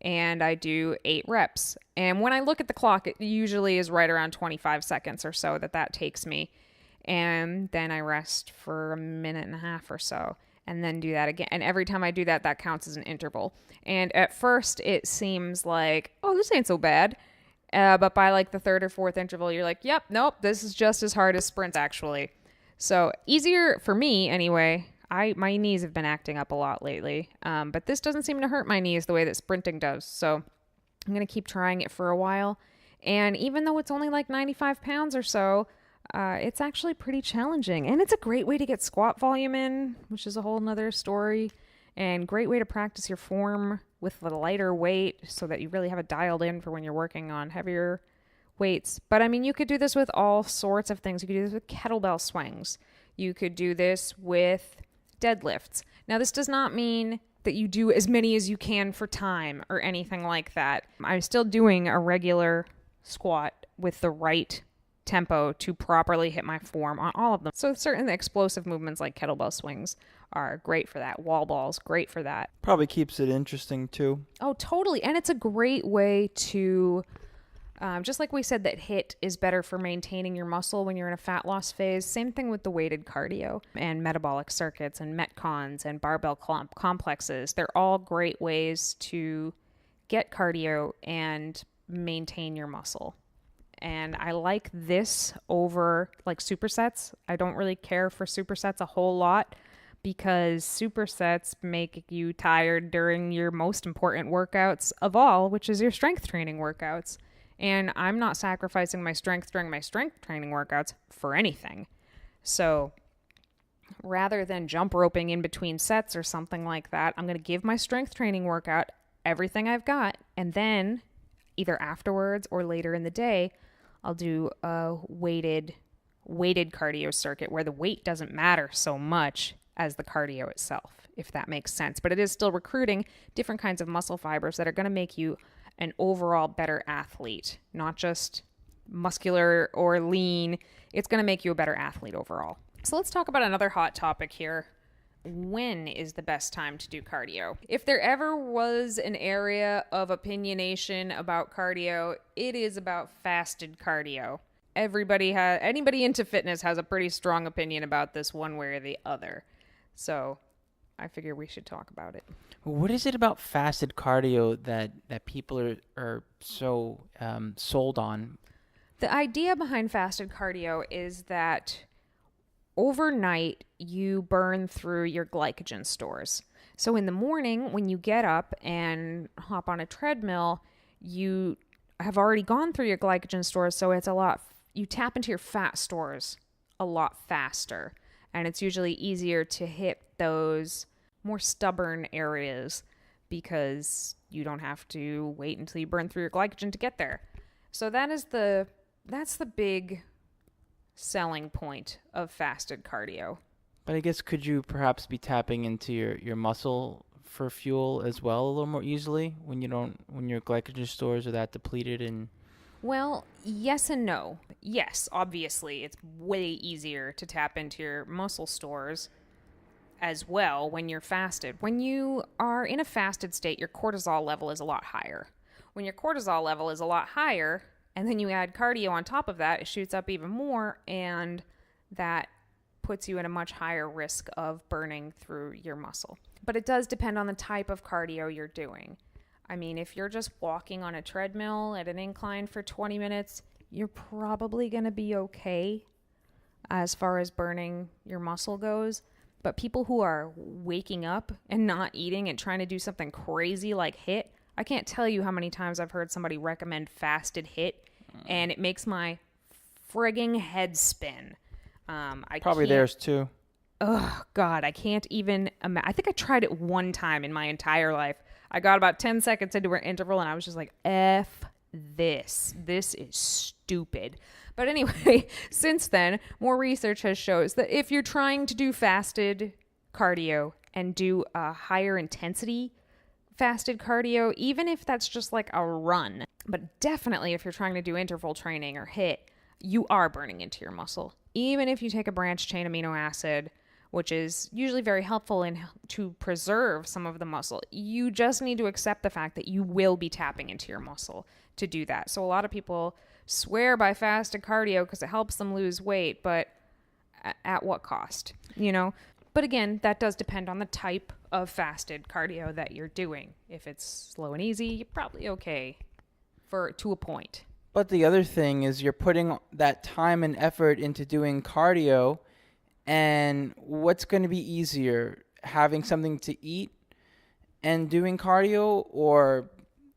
and I do 8 reps. And when I look at the clock, it usually is right around 25 seconds or so that takes me. And then I rest for a minute and a half or so and then do that again. And every time I do that, that counts as an interval. And at first it seems like, oh, this ain't so bad. But by like the third or fourth interval, you're like, yep, nope, this is just as hard as sprints actually. So easier for me anyway. My knees have been acting up a lot lately, but this doesn't seem to hurt my knees the way that sprinting does. So I'm going to keep trying it for a while. And even though it's only like 95 pounds or so, it's actually pretty challenging. And it's a great way to get squat volume in, which is a whole nother story. And great way to practice your form with a lighter weight so that you really have it dialed in for when you're working on heavier weights. But I mean, you could do this with all sorts of things. You could do this with kettlebell swings. You could do this with deadlifts. Now, this does not mean that you do as many as you can for time or anything like that. I'm still doing a regular squat with the right tempo to properly hit my form on all of them. So certain explosive movements like kettlebell swings are great for that. Wall balls, great for that. Probably keeps it interesting too. Oh, totally. And it's a great way to, just like we said that HIIT is better for maintaining your muscle when you're in a fat loss phase. Same thing with the weighted cardio and metabolic circuits and Metcons and barbell complexes. They're all great ways to get cardio and maintain your muscle. And I like this over like supersets. I don't really care for supersets a whole lot because supersets make you tired during your most important workouts of all, which is your strength training workouts. And I'm not sacrificing my strength during my strength training workouts for anything. So rather than jump roping in between sets or something like that, I'm going to give my strength training workout everything I've got. And then either afterwards or later in the day, I'll do a weighted cardio circuit where the weight doesn't matter so much as the cardio itself, if that makes sense. But it is still recruiting different kinds of muscle fibers that are going to make you an overall better athlete, not just muscular or lean. It's going to make you a better athlete overall. So let's talk about another hot topic here. When is the best time to do cardio? If there ever was an area of opinionation about cardio, it is about fasted cardio. Anybody into fitness has a pretty strong opinion about this one way or the other. So I figure we should talk about it. What is it about fasted cardio that people are so sold on? The idea behind fasted cardio is that overnight you burn through your glycogen stores. So in the morning, when you get up and hop on a treadmill, you have already gone through your glycogen stores. So you tap into your fat stores a lot faster. And it's usually easier to hit those more stubborn areas because you don't have to wait until you burn through your glycogen to get there. So that's the big selling point of fasted cardio. But I guess could you perhaps be tapping into your muscle for fuel as well a little more easily when your glycogen stores are that depleted? And Well, yes and no. Yes, obviously it's way easier to tap into your muscle stores as well when you're fasted. When you are in a fasted state, your cortisol level is a lot higher. When your cortisol level is a lot higher, and then you add cardio on top of that, it shoots up even more, and that puts you at a much higher risk of burning through your muscle. But it does depend on the type of cardio you're doing. I mean, if you're just walking on a treadmill at an incline for 20 minutes, you're probably going to be okay as far as burning your muscle goes. But people who are waking up and not eating and trying to do something crazy like HIIT, I can't tell you how many times I've heard somebody recommend fasted HIIT, and it makes my frigging head spin. probably theirs too. Oh, God, I can't even imagine. I think I tried it one time in my entire life. I got about 10 seconds into an interval, and I was just like, F this. This is stupid. But anyway, since then, more research has shows that if you're trying to do fasted cardio and do a higher intensity fasted cardio, even if that's just like a run, but definitely if you're trying to do interval training or HIIT, you are burning into your muscle. Even if you take a branched chain amino acid, which is usually very helpful to preserve some of the muscle, you just need to accept the fact that you will be tapping into your muscle to do that. So a lot of people swear by fasted cardio because it helps them lose weight, but at what cost, But again, that does depend on the type of fasted cardio that you're doing. If it's slow and easy, you're probably okay to a point. But the other thing is you're putting that time and effort into doing cardio, and what's going to be easier, having something to eat and doing cardio, or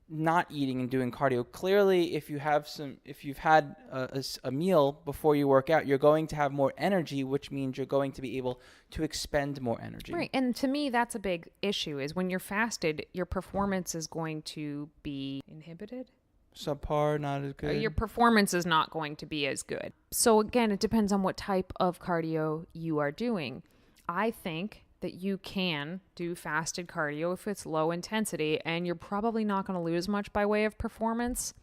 not eating and doing cardio? Clearly, if you've had a meal before you work out, you're going to have more energy, which means you're going to be able to expend more energy. Right. And to me, that's a big issue, is when you're fasted, your performance is going to be inhibited. Subpar, not as good. Your performance is not going to be as good. So again, it depends on what type of cardio you are doing. I think that you can do fasted cardio if it's low intensity, and you're probably not going to lose much by way of performance.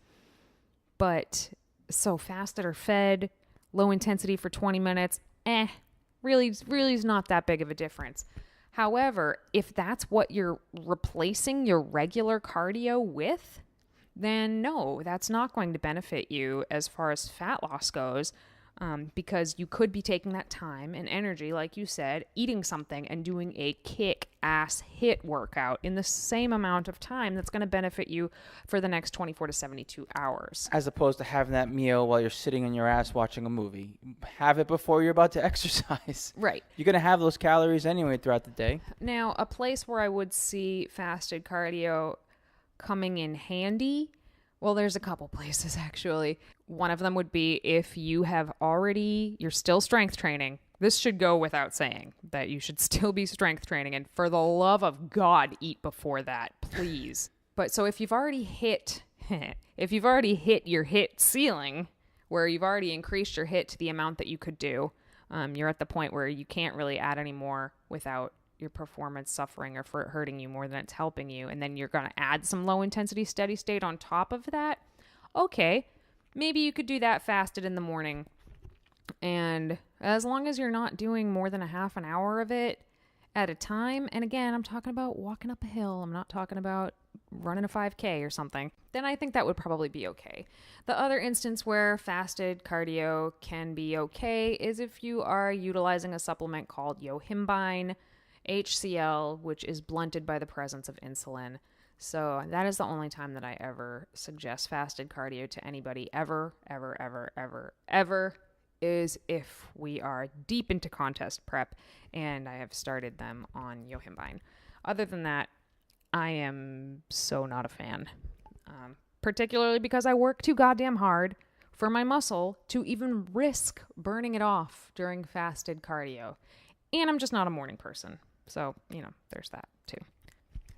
But so fasted or fed, low intensity for 20 minutes, really is not that big of a difference. However, if that's what you're replacing your regular cardio with, then no, that's not going to benefit you as far as fat loss goes. Because you could be taking that time and energy, like you said, eating something and doing a kick-ass HIIT workout in the same amount of time that's going to benefit you for the next 24 to 72 hours. As opposed to having that meal while you're sitting on your ass watching a movie. Have it before you're about to exercise. Right. You're going to have those calories anyway throughout the day. Now, a place where I would see fasted cardio coming in handy, well, there's a couple places actually. One of them would be if you're still strength training. This should go without saying that you should still be strength training. And for the love of God, eat before that, please. But so if you've already hit your HIIT ceiling, where you've already increased your HIIT to the amount that you could do, You're at the point where you can't really add any more without your performance suffering or for it hurting you more than it's helping you. And then you're going to add some low intensity steady state on top of that. Okay, maybe you could do that fasted in the morning. And as long as you're not doing more than a half an hour of it at a time, and again, I'm talking about walking up a hill, I'm not talking about running a 5K or something, then I think that would probably be okay. The other instance where fasted cardio can be okay is if you are utilizing a supplement called yohimbine HCl, which is blunted by the presence of insulin. So that is the only time that I ever suggest fasted cardio to anybody ever, is if we are deep into contest prep and I have started them on yohimbine. Other than that, I am so not a fan, particularly because I work too goddamn hard for my muscle to even risk burning it off during fasted cardio. And I'm just not a morning person. So, there's that too.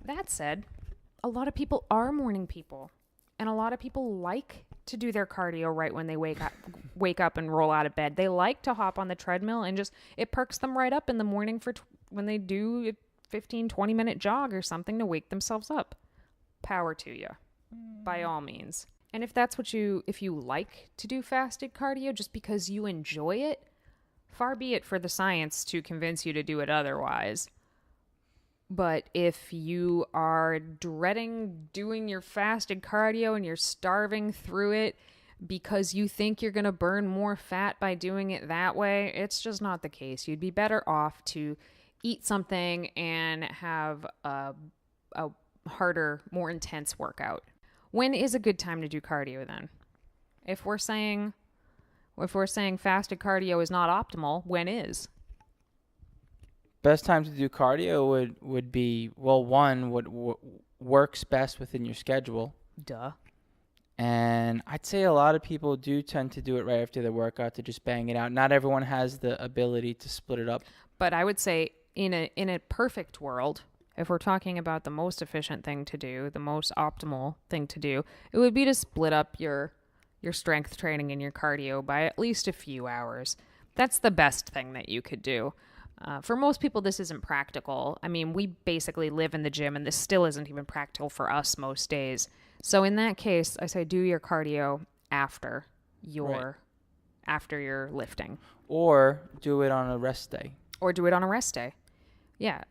That said, a lot of people are morning people, and a lot of people like to do their cardio right when they wake up and roll out of bed. They like to hop on the treadmill and it perks them right up in the morning for when they do a 15, 20-minute jog or something to wake themselves up. Power to you, by all means. And if that's if you like to do fasted cardio just because you enjoy it, far be it for the science to convince you to do it otherwise. But if you are dreading doing your fasted cardio and you're starving through it because you think you're going to burn more fat by doing it that way, it's just not the case. You'd be better off to eat something and have a harder, more intense workout. When is a good time to do cardio then? If we're saying fasted cardio is not optimal, when is? Best time to do cardio would be, well, one, what works best within your schedule. Duh. And I'd say a lot of people do tend to do it right after the workout to just bang it out. Not everyone has the ability to split it up. But I would say in a perfect world, if we're talking about the most efficient thing to do, the most optimal thing to do, it would be to split up your strength training and your cardio by at least a few hours. That's the best thing that you could do. For most people, this isn't practical. I mean, we basically live in the gym, and this still isn't even practical for us most days. So in that case, I say do your cardio after your lifting, or do it on a rest day. Yeah,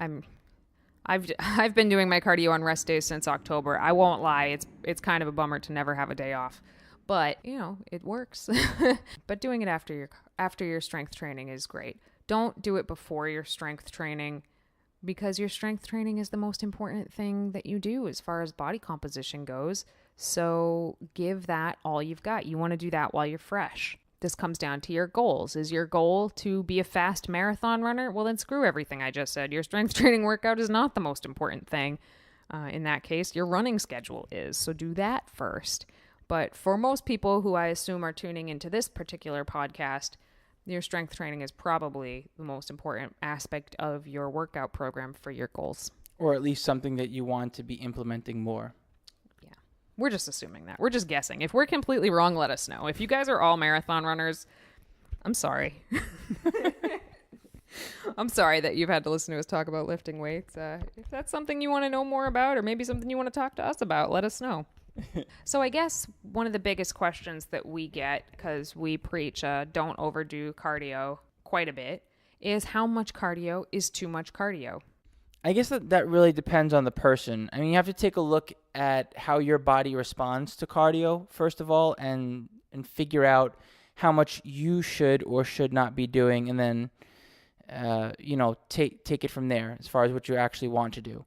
I've been doing my cardio on rest days since October. I won't lie; it's kind of a bummer to never have a day off, but it works. But doing it after your strength training is great. Don't do it before your strength training, because your strength training is the most important thing that you do as far as body composition goes. So give that all you've got. You want to do that while you're fresh. This comes down to your goals. Is your goal to be a fast marathon runner? Well, then screw everything I just said. Your strength training workout is not the most important thing. In that case, your running schedule is. So do that first. But for most people who I assume are tuning into this particular podcast, your strength training is probably the most important aspect of your workout program for your goals. Or at least something that you want to be implementing more. Yeah. We're just assuming that. We're just guessing. If we're completely wrong, let us know. If you guys are all marathon runners, I'm sorry. I'm sorry that you've had to listen to us talk about lifting weights. If that's something you want to know more about, or maybe something you want to talk to us about, let us know. So I guess one of the biggest questions that we get, because we preach don't overdo cardio quite a bit, is how much cardio is too much cardio? I guess that really depends on the person. I mean, you have to take a look at how your body responds to cardio, first of all, and figure out how much you should or should not be doing, and then, take it from there as far as what you actually want to do.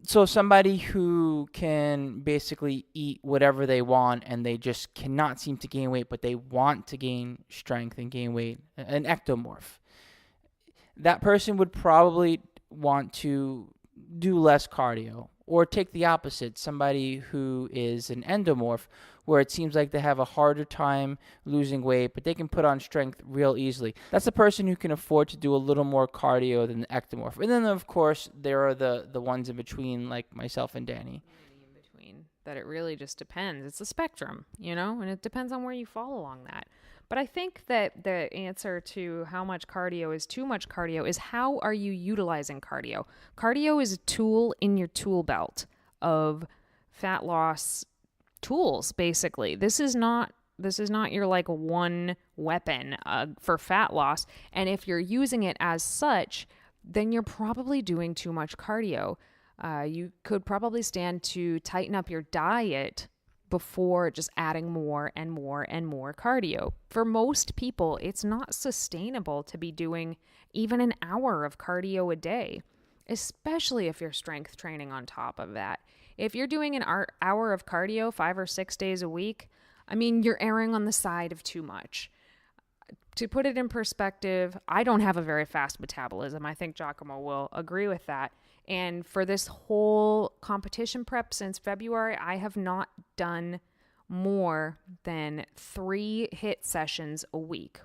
So somebody who can basically eat whatever they want and they just cannot seem to gain weight, but they want to gain strength and gain weight, an ectomorph, that person would probably want to do less cardio. Or take the opposite, somebody who is an endomorph, where it seems like they have a harder time losing weight, but they can put on strength real easily. That's the person who can afford to do a little more cardio than the ectomorph. And then, of course, there are the ones in between, like myself and Danny. In between, that it really just depends. It's a spectrum, and it depends on where you fall along that. But I think that the answer to how much cardio is too much cardio is how are you utilizing cardio? Cardio is a tool in your tool belt of fat loss tools, basically. This is not your like one weapon for fat loss. And if you're using it as such, then you're probably doing too much cardio. You could probably stand to tighten up your diet before just adding more and more and more cardio. For most people, it's not sustainable to be doing even an hour of cardio a day, especially if you're strength training on top of that. If you're doing an hour of cardio 5 or 6 days a week, I mean, you're erring on the side of too much. To put it in perspective, I don't have a very fast metabolism. I think Giacomo will agree with that. And for this whole competition prep since February, I have not done more than 3 HIIT sessions a week.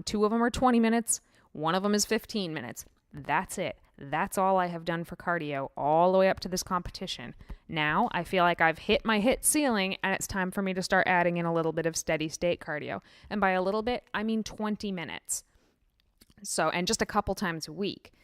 2 of them are 20 minutes. 1 of them is 15 minutes. That's it. That's all I have done for cardio all the way up to this competition. Now I feel like I've hit my HIIT ceiling and it's time for me to start adding in a little bit of steady state cardio. And by a little bit, I mean 20 minutes. And just a couple times a week.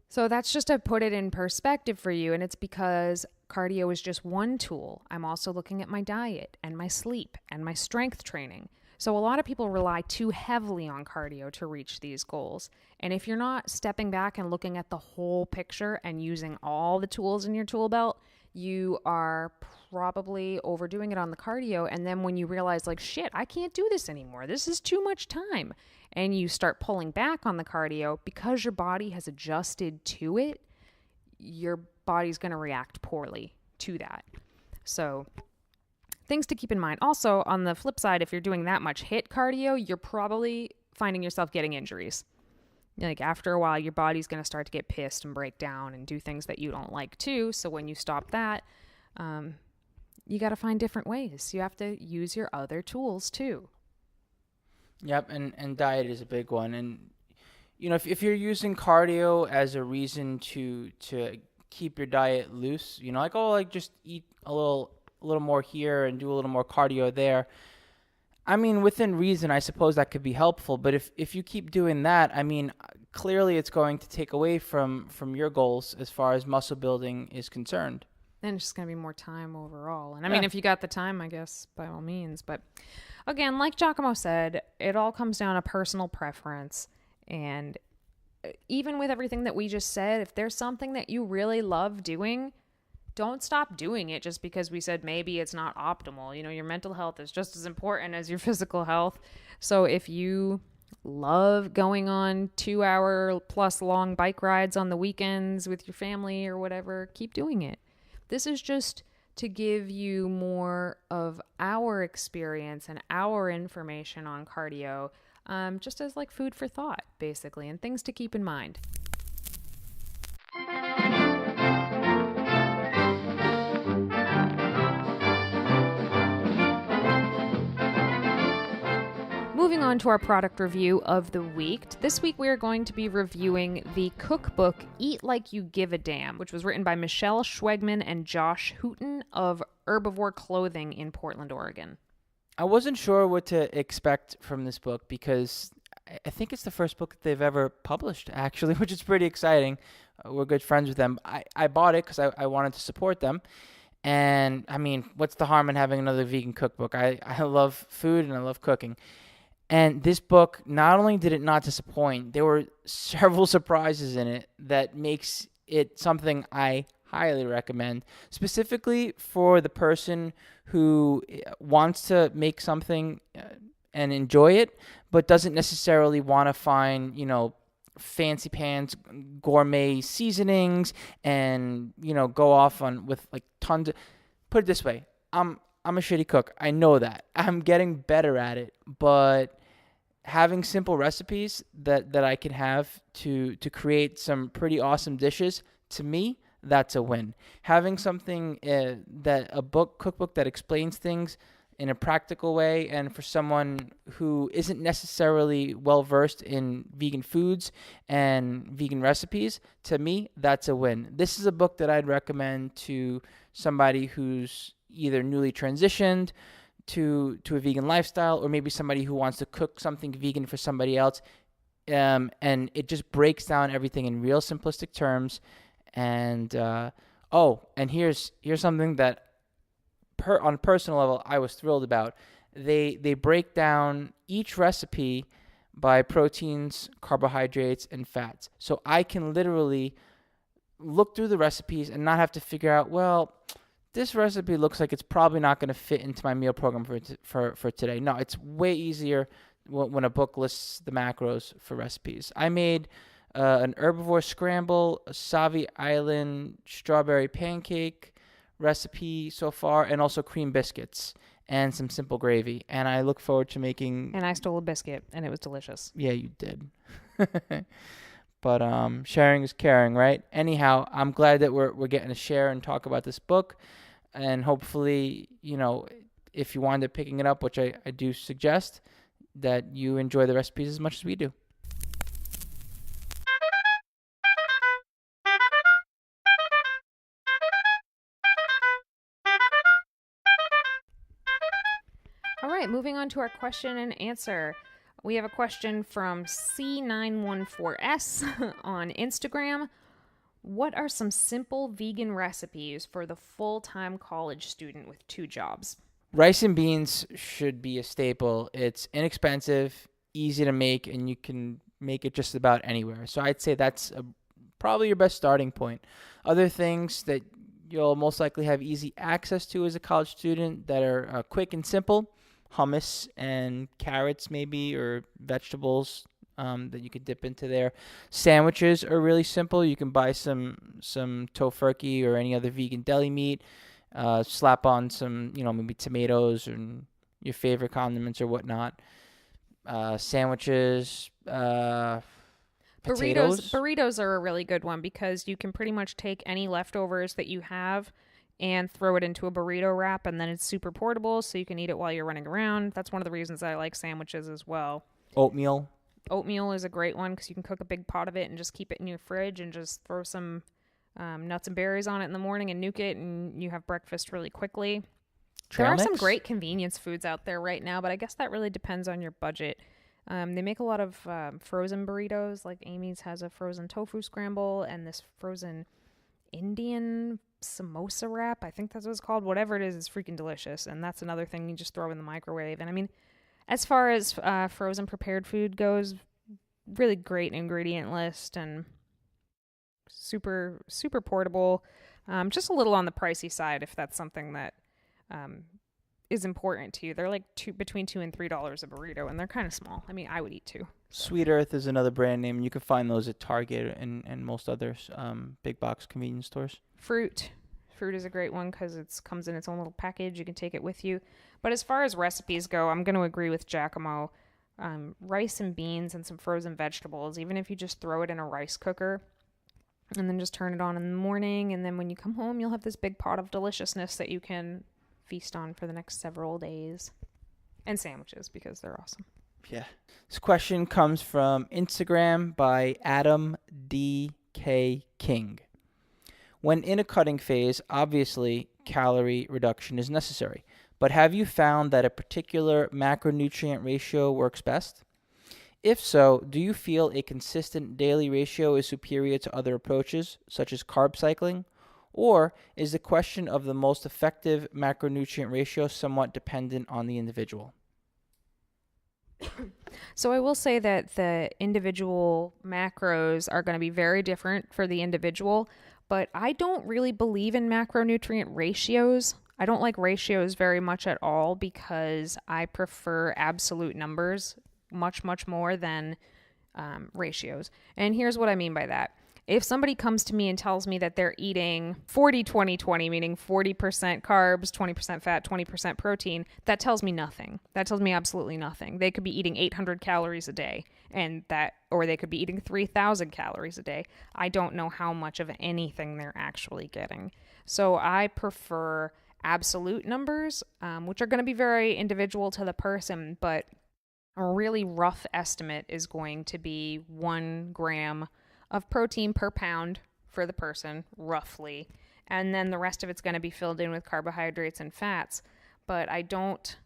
So that's just to put it in perspective for you. And it's because cardio is just one tool. I'm also looking at my diet and my sleep and my strength training. So a lot of people rely too heavily on cardio to reach these goals. And if you're not stepping back and looking at the whole picture and using all the tools in your tool belt, you are probably overdoing it on the cardio. And then when you realize like, shit, I can't do this anymore. This is too much time. And you start pulling back on the cardio because your body has adjusted to it, your body's going to react poorly to that. So things to keep in mind. Also, on the flip side, if you're doing that much HIIT cardio, you're probably finding yourself getting injuries. Like after a while, your body's going to start to get pissed and break down and do things that you don't like too. So when you stop that, you got to find different ways. You have to use your other tools too. Yep, and diet is a big one. And, if you're using cardio as a reason to keep your diet loose, just eat a little more here and do a little more cardio there. I mean, within reason, I suppose that could be helpful. But if you keep doing that, I mean, clearly it's going to take away from your goals as far as muscle building is concerned. Then it's just going to be more time overall. And I mean, if you got the time, I guess, by all means. But again, like Giacomo said, it all comes down to personal preference. And even with everything that we just said, if there's something that you really love doing, don't stop doing it just because we said maybe it's not optimal. Your mental health is just as important as your physical health. So if you love going on 2-hour plus long bike rides on the weekends with your family or whatever, keep doing it. This is just to give you more of our experience and our information on cardio, just as like food for thought, basically, and things to keep in mind. Moving on to our product review of the week. This week we are going to be reviewing the cookbook Eat Like You Give a Damn, which was written by Michelle Schwegman and Josh Hooten of Herbivore Clothing in Portland, Oregon. I wasn't sure what to expect from this book because I think it's the first book that they've ever published, actually, which is pretty exciting. We're good friends with them. I bought it because I wanted to support them. And, I mean, what's the harm in having another vegan cookbook? I love food and I love cooking. And this book, not only did it not disappoint, there were several surprises in it that makes it something I highly recommend, specifically for the person who wants to make something and enjoy it, but doesn't necessarily want to find, fancy pants, gourmet seasonings, and, go off on with like tons of, put it this way, I'm a shitty cook. I know that. I'm getting better at it, but having simple recipes that I can have to create some pretty awesome dishes, to me, that's a win. Having something cookbook that explains things in a practical way, and for someone who isn't necessarily well versed in vegan foods and vegan recipes, to me, that's a win. This is a book that I'd recommend to somebody who's either newly transitioned, to a vegan lifestyle, or maybe somebody who wants to cook something vegan for somebody else. And it just breaks down everything in real simplistic terms. And and here's something that on a personal level I was thrilled about. They break down each recipe by proteins, carbohydrates, and fats. So I can literally look through the recipes and not have to figure out, well, this recipe looks like it's probably not going to fit into my meal program for today. No, it's way easier when a book lists the macros for recipes. I made an herbivore scramble, a Savi Island strawberry pancake recipe so far, and also cream biscuits and some simple gravy. And I look forward to making... And I stole a biscuit, and it was delicious. Yeah, you did. But sharing is caring, right? Anyhow, I'm glad that we're getting to share and talk about this book. And hopefully, if you wind up picking it up, which I do suggest, that you enjoy the recipes as much as we do. All right, moving on to our question and answer. We have a question from C914S on Instagram. What are some simple vegan recipes for the full-time college student with 2 jobs? Rice and beans should be a staple. It's inexpensive, easy to make, and you can make it just about anywhere. So I'd say that's probably your best starting point. Other things that you'll most likely have easy access to as a college student that are quick and simple: hummus and carrots maybe, or vegetables that you could dip into there. Sandwiches are really simple. You can buy some tofurkey or any other vegan deli meat. Slap on some, maybe tomatoes and your favorite condiments or whatnot. Sandwiches, potatoes. Burritos are a really good one because you can pretty much take any leftovers that you have and throw it into a burrito wrap, and then it's super portable, so you can eat it while you're running around. That's one of the reasons I like sandwiches as well. Oatmeal. Oatmeal is a great one because you can cook a big pot of it and just keep it in your fridge and just throw some nuts and berries on it in the morning and nuke it, and you have breakfast really quickly. There are some great convenience foods out there right now, but I guess that really depends on your budget. They make a lot of frozen burritos. Like Amy's has a frozen tofu scramble and this frozen Indian samosa wrap. I think that's what it's called. Whatever it is, it's freaking delicious. And that's another thing you just throw in the microwave. And I mean, as far as frozen prepared food goes, really great ingredient list and super, super portable. Just a little on the pricey side if that's something that is important to you. They're like between $2 and $3 a burrito, and they're kind of small. I mean, I would eat 2. So. Sweet Earth is another brand name. You can find those at Target and most other big box convenience stores. Fruit is a great one because it comes in its own little package. You can take it with you. But as far as recipes go, I'm going to agree with Giacomo. Rice and beans and some frozen vegetables, even if you just throw it in a rice cooker and then just turn it on in the morning, and then when you come home, you'll have this big pot of deliciousness that you can feast on for the next several days. And sandwiches, because they're awesome. Yeah. This question comes from Instagram by Adam D.K. King. When in a cutting phase, obviously calorie reduction is necessary, but have you found that a particular macronutrient ratio works best? If so, do you feel a consistent daily ratio is superior to other approaches, such as carb cycling? Or is the question of the most effective macronutrient ratio somewhat dependent on the individual? So I will say that the individual macros are going to be very different for the individual, but I don't really believe in macronutrient ratios. I don't like ratios very much at all because I prefer absolute numbers much, much more than ratios. And here's what I mean by that. If somebody comes to me and tells me that they're eating 40-20-20, meaning 40% carbs, 20% fat, 20% protein, that tells me nothing. That tells me absolutely nothing. They could be eating 800 calories a day, or they could be eating 3,000 calories a day. I don't know how much of anything they're actually getting. So I prefer absolute numbers, which are going to be very individual to the person, but a really rough estimate is going to be 1 gram of protein per pound for the person, roughly. And then the rest of it's going to be filled in with carbohydrates and fats. But I don't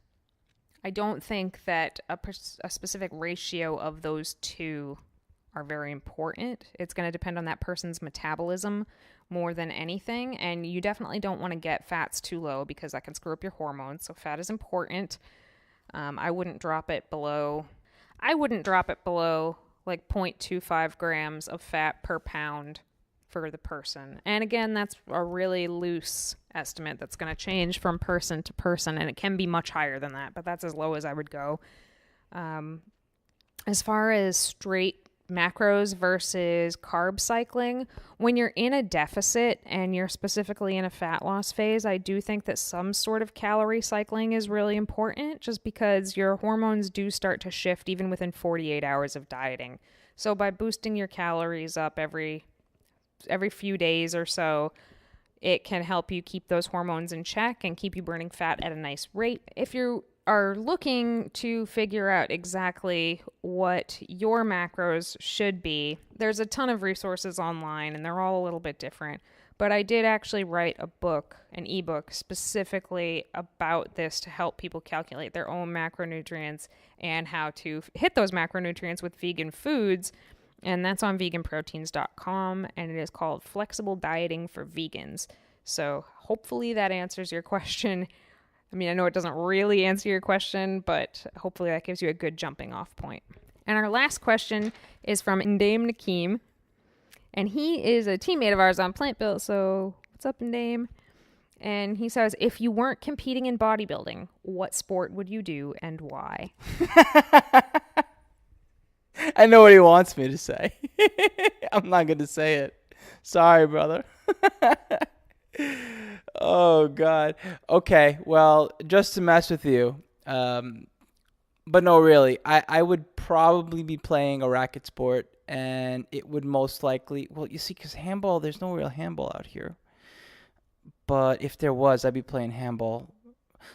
I don't think that a specific ratio of those two are very important. It's going to depend on that person's metabolism more than anything. And you definitely don't want to get fats too low because that can screw up your hormones. So fat is important. I wouldn't drop it below like 0.25 grams of fat per pound for the person. And again, that's a really loose estimate that's going to change from person to person, and it can be much higher than that, but that's as low as I would go. As far as straight macros versus carb cycling, when you're in a deficit and you're specifically in a fat loss phase, I do think that some sort of calorie cycling is really important, just because your hormones do start to shift even within 48 hours of dieting. So by boosting your calories up every few days or so, it can help you keep those hormones in check and keep you burning fat at a nice rate. If you are looking to figure out exactly what your macros should be, there's a ton of resources online and they're all a little bit different. But I did actually write an ebook specifically about this to help people calculate their own macronutrients and how to hit those macronutrients with vegan foods. And that's on VeganProteins.com, and it is called Flexible Dieting for Vegans. So hopefully that answers your question. I mean, I know it doesn't really answer your question, but hopefully that gives you a good jumping off point. And our last question is from Ndame Nakeem, and he is a teammate of ours on Plant Built. So what's up, Ndame? And he says, if you weren't competing in bodybuilding, what sport would you do and why? I know what he wants me to say. I'm not going to say it. Sorry, brother. Oh, God. Okay, well, just to mess with you. But no, really, I would probably be playing a racket sport, and it would most likely, well, you see, because handball, there's no real handball out here. But if there was, I'd be playing handball.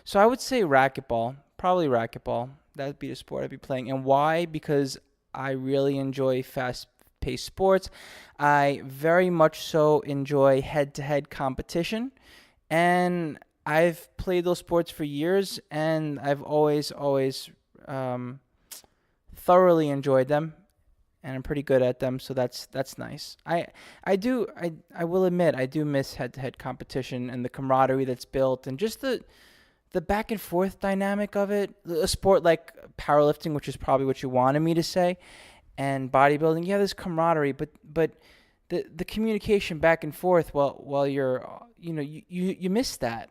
So I would say racquetball, probably racquetball. That would be the sport I'd be playing. And why? Because I really enjoy fast-paced sports. I very much so enjoy head-to-head competition. And I've played those sports for years, and I've always thoroughly enjoyed them, and I'm pretty good at them, so that's nice. I will admit, I do miss head-to-head competition and the camaraderie that's built, and just the back and forth dynamic of it. A sport like powerlifting, which is probably what you wanted me to say, and bodybuilding, yeah, there's camaraderie, but the communication back and forth while you're, you miss that.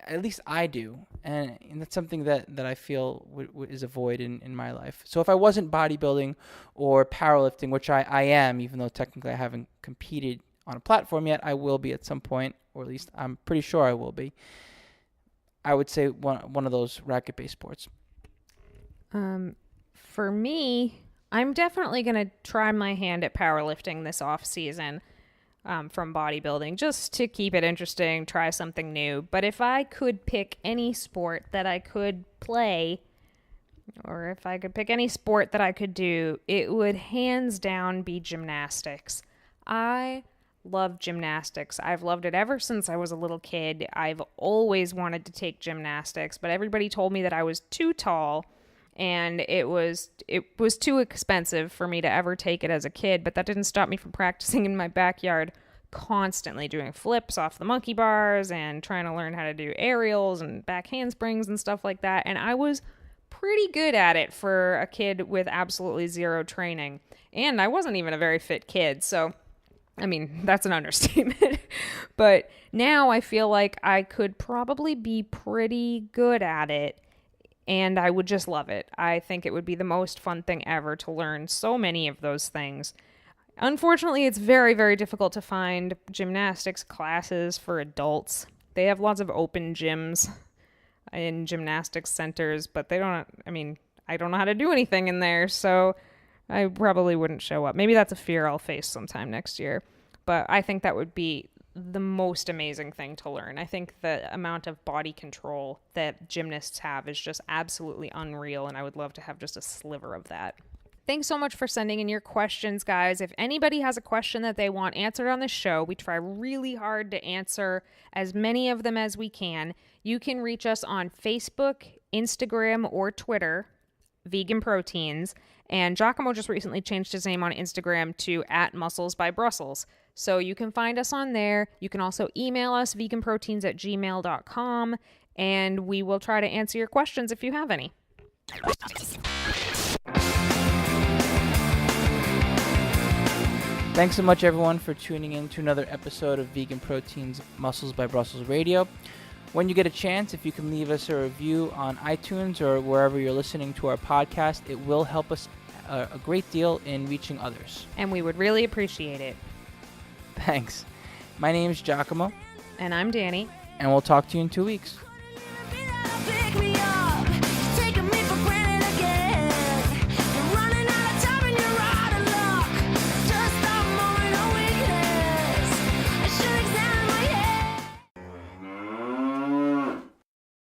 At least I do, and that's something that I feel is a void in my life. So if I wasn't bodybuilding or powerlifting, which I am, even though technically I haven't competed on a platform yet, I will be at some point, or at least I'm pretty sure I will be. I would say one of those racket-based sports. For me, I'm definitely going to try my hand at powerlifting this off season from bodybuilding, just to keep it interesting, try something new. But if I could pick any sport that I could play, or if I could pick any sport that I could do, it would hands down be gymnastics. I love gymnastics. I've loved it ever since I was a little kid. I've always wanted to take gymnastics, but everybody told me that I was too tall and it was too expensive for me to ever take it as a kid, but that didn't stop me from practicing in my backyard constantly, doing flips off the monkey bars and trying to learn how to do aerials and back handsprings and stuff like that. And I was pretty good at it for a kid with absolutely zero training. And I wasn't even a very fit kid, so I mean, that's an understatement. But now I feel like I could probably be pretty good at it, and I would just love it. I think it would be the most fun thing ever to learn so many of those things. Unfortunately, it's very, very difficult to find gymnastics classes for adults. They have lots of open gyms in gymnastics centers, but I don't know how to do anything in there, so I probably wouldn't show up. Maybe that's a fear I'll face sometime next year. But I think that would be the most amazing thing to learn. I think the amount of body control that gymnasts have is just absolutely unreal, and I would love to have just a sliver of that. Thanks so much for sending in your questions, guys. If anybody has a question that they want answered on the show, we try really hard to answer as many of them as we can. You can reach us on Facebook, Instagram or Twitter, VeganProteins. And Giacomo just recently changed his name on Instagram to @musclesbybrussels. So you can find us on there. You can also email us, veganproteins@gmail.com, and we will try to answer your questions if you have any. Thanks so much, everyone, for tuning in to another episode of Vegan Proteins Muscles by Brussels Radio. When you get a chance, if you can leave us a review on iTunes or wherever you're listening to our podcast, it will help us a great deal in reaching others. And we would really appreciate it. Thanks. My name is Giacomo. And I'm Danny. And we'll talk to you in 2 weeks.